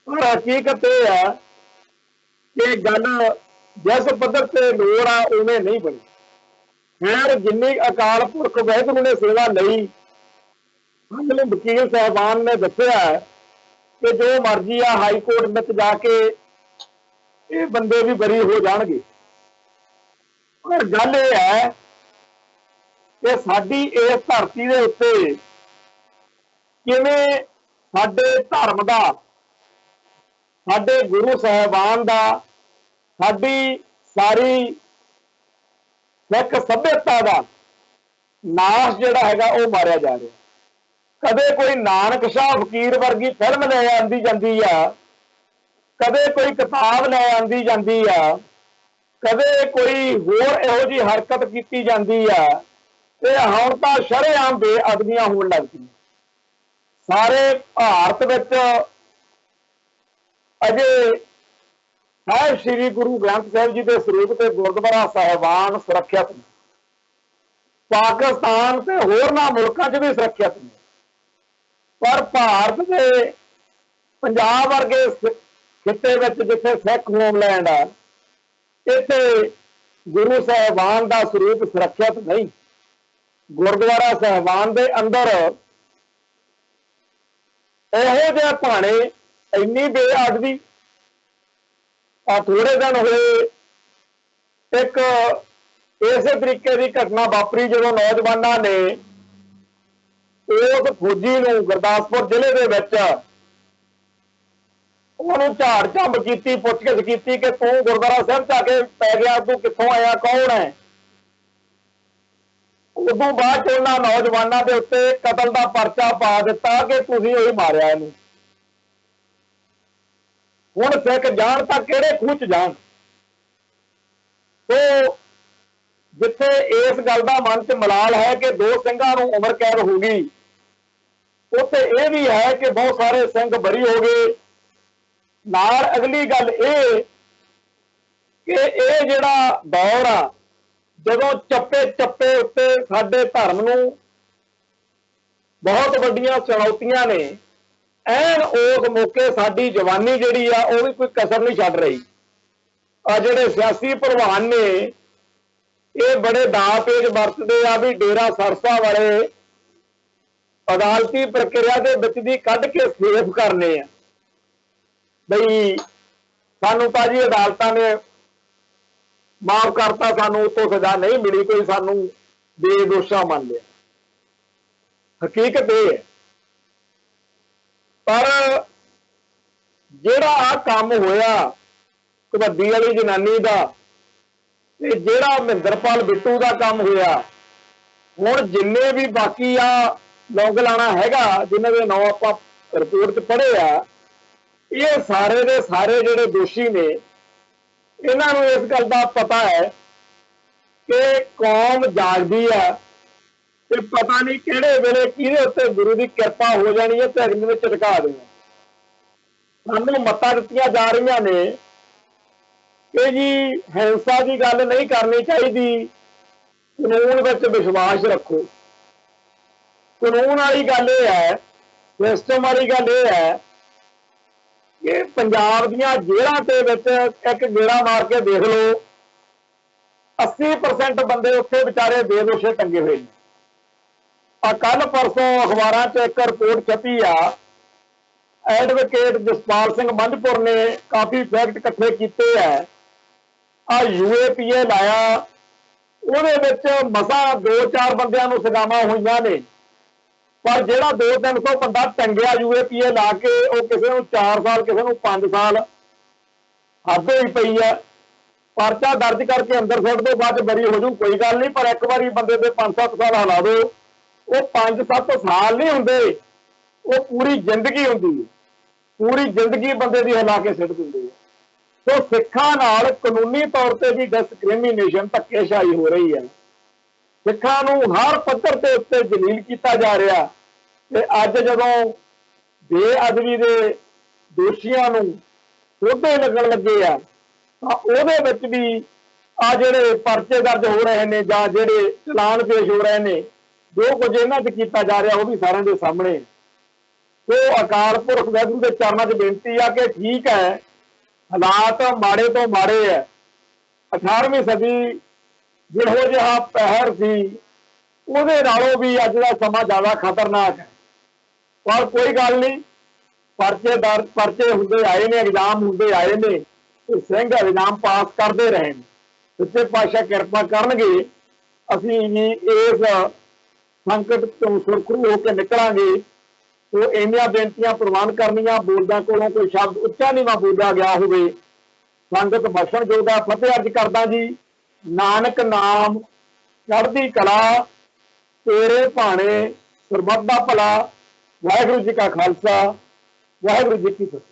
पर हकीकत यह है कि गल जिस पद्धर ते लोड़ आ उवें नहीं बनी। खैर जिन्नी अकाल पुरख वाहिगुरू ने सेवा लई, अगले वकील साहबान ने दस्सिया कि जो मर्जी आ हाई कोर्ट में जाके ये बंदे भी बरी हो जाएंगे। पर गल यह है कि साडी इस धरती के उत्ते किवें साडे धर्म दा, साडे गुरु साहिबान दा, साडी सारी सिख सभ्यता का नाश जिहड़ा हैगा वो मारिया जा रहा। कदे कोई नानक शाह फकीर वर्गी फिल्म लै आंदी जांदी आ, कदे कोई किताब लै आंदी जांदी आ, कदे कोई होर इहो जी हरकत की जाती है, ते हुण तां शरेआम बेअदबियां होण लग पईआं। सारे भारत विच अजे ਸਾਹਿਬ ਸ੍ਰੀ ਗੁਰੂ ਗ੍ਰੰਥ ਸਾਹਿਬ जी के ਸਰੂਪ ਤੇ ਗੁਰਦੁਆਰਾ ਸਾਹਿਬਾਨ ਸੁਰੱਖਿਅਤ ਨੇ। पाकिस्तान ਤੇ ਹੋਰਨਾਂ ਮੁਲਕਾਂ 'ਚ ਵੀ ਸੁਰੱਖਿਅਤ ਨੇ, पर भारत के पंजाब वर्गे खिते विच जिथे सिख होमलैंड आ, इत्थे गुरु साहिबान का स्वरूप सुरक्षित नहीं। गुरुद्वारा साहिबान के अंदर इहो जिहे भाणे, इन्नी बेअदबी। थोड़े दिन हुए एक इस तरीके की घटना वापरी जो नौजवानों ने उस फौजी नूं गुरदासपुर जिले दे विच उन्होंने झाड़ झंब की, पुछगिछ की कि तू गुरुद्वारा साहिब जाके पै गया, तू कित्थों आया, कौन है। उदों बाद उन्होंने नौजवानों के उत्ते कतल का परचा पा दिता कि तुसीं ही मारिया इहनूं। हुण सिख जाण तां किहड़े खूह च जाण। तो जिथे इस गल का मन च मलाल है कि 2 सिंघां नूं उम्र कैद हो गई, उत्थे यह भी है कि बहुत सारे सिंह बरी हो गए। नाल अगली गल ये कि यह जिहड़ा दौर आ, जदों चप्पे चप्पे उत्ते साडे धर्म नूं बहुत वड्डियां चुनौतियां ने, ऐन उस मौके साडी जवानी जिहड़ी आ वो भी कोई कसर नहीं छड्ड रही। आ जिहड़े सियासी भलवान ने ये बड़े दाव पेज वरतदे आ भी डेरा सरसा वाले अदालती प्रक्रिया के विच दी कढ के सेफ करने आ। बई सानू तां जी अदालतां ने माफ करता, सानू उतों सजा नहीं मिली, कोई सानू बेदोषा मान लिया। हकीकत ये है। पर जिहड़ा आ काम होया कबड्डी वाली जनानी का, जिहड़ा महेंद्रपाल बिट्टू का काम होया, हुण जिन्ने भी बाकी आ लौंग लाना हैगा, जिन्हां दे नाम आपां रिपोर्ट च पढ़े आ, ये सारे दे सारे जिहड़े दोषी ने, इन्हां नूं इस गल का पता है कि कौम जागदी है ते पता नहीं किहड़े वेले किहदे उत्ते गुरु की किरपा हो जानी है ते अग्नि विच झटका देना। सानूं मत्तां दित्तियां जा रहीआं ने कि जी हिंसा की गल नहीं करनी चाहिए, कानून विच विश्वास रखो। कानून वाली गल यह है, सिस्टम वाली गल यह है कि पंजाब दीआं जेलां दे विच एक गेड़ा मार के देख लो, 80% बंदे उत्थे बेचारे बेदोशे टंगे हुए हैं। कल परसों अखबारां च एक रिपोर्ट छपी आ, एडवोकेट जसपाल सिंह मंझपुर ने काफ़ी फैक्ट इकट्ठे किए हैं। UAPA लाया, ਉਹਦੇ ਵਿੱਚ मसा 2-4 ਬੰਦਿਆਂ ਨੂੰ ਸਜ਼ਾਵਾਂ ਹੋਈਆਂ ਨੇ, पर ਜਿਹੜਾ 200-300 ਬੰਦਾ ਟੰਗਿਆ UAPA ਲਾ ਕੇ, ਉਹ ਕਿਸੇ ਨੂੰ 4 ਸਾਲ, ਕਿਸੇ ਨੂੰ 5 ਸਾਲ ਹੱਦ ਹੋਈ ਪਈ ਹੈ। परचा दर्ज करके अंदर सुट दो, बाद बरी हो जू, कोई गल नहीं। पर एक बार बंदे दे 5-7 साल हिला दो, वो 5-7 साल नहीं होंगे, वो पूरी जिंदगी होंगी है। पूरी जिंदगी बंदे की हिला के सिट देंगे। तो सिखां नाल कानूनी तौर पर भी डिस्क्रिमिनेशन, धक्केशाही हो रही है। सिखां नूं हर पद्धर के उत्ते जलील किया जा रहा। ते अज जदों बेअदबी के दोषियों नूं सोधे लगन लगे आ, ਉਹਦੇ ਵਿੱਚ भी आ ਜਿਹੜੇ परचे दर्ज हो रहे हैं ਜਾਂ ਜਿਹੜੇ चलान पेश हो रहे हैं, जो कुछ इन्हां च कीता जा रहा वो भी साਰਿਆਂ ਦੇ सामने। तो अकाल पुरख वाहिगुरू के चरणों च बेनती आ कि ठीक है, हालात माड़े तो माड़े है। 18वीं सदी ਜਿਹੋ ਜਿਹਾ ਪਹਿਰ ਸੀ, ਉਹਦੇ ਨਾਲੋਂ भी अज का समा ज़्यादा खतरनाक है। पर कोई गल नहीं, परचे होंदे आए ने, एग्जाम होंदे आए ने, सिंह एग्जाम पास करते रहे। सच्चे पातशाह किरपा करनगे, असीं भी इस संकट तो सुरखरू होकर निकलांगे। तो इन्नियां बेनतियां प्रवान करनियां, बोलदा कोलों कोई शब्द उच्चा नीवां बोलिया गया होवे, संगत बख्शण जोगा फतेह अर्ज करदा जी। नानक नाम चढ़दी कला, तेरे भाणे सरबत दा भला। वाहिगुरू जी का खालसा, वाहिगुरू जी की फतेह।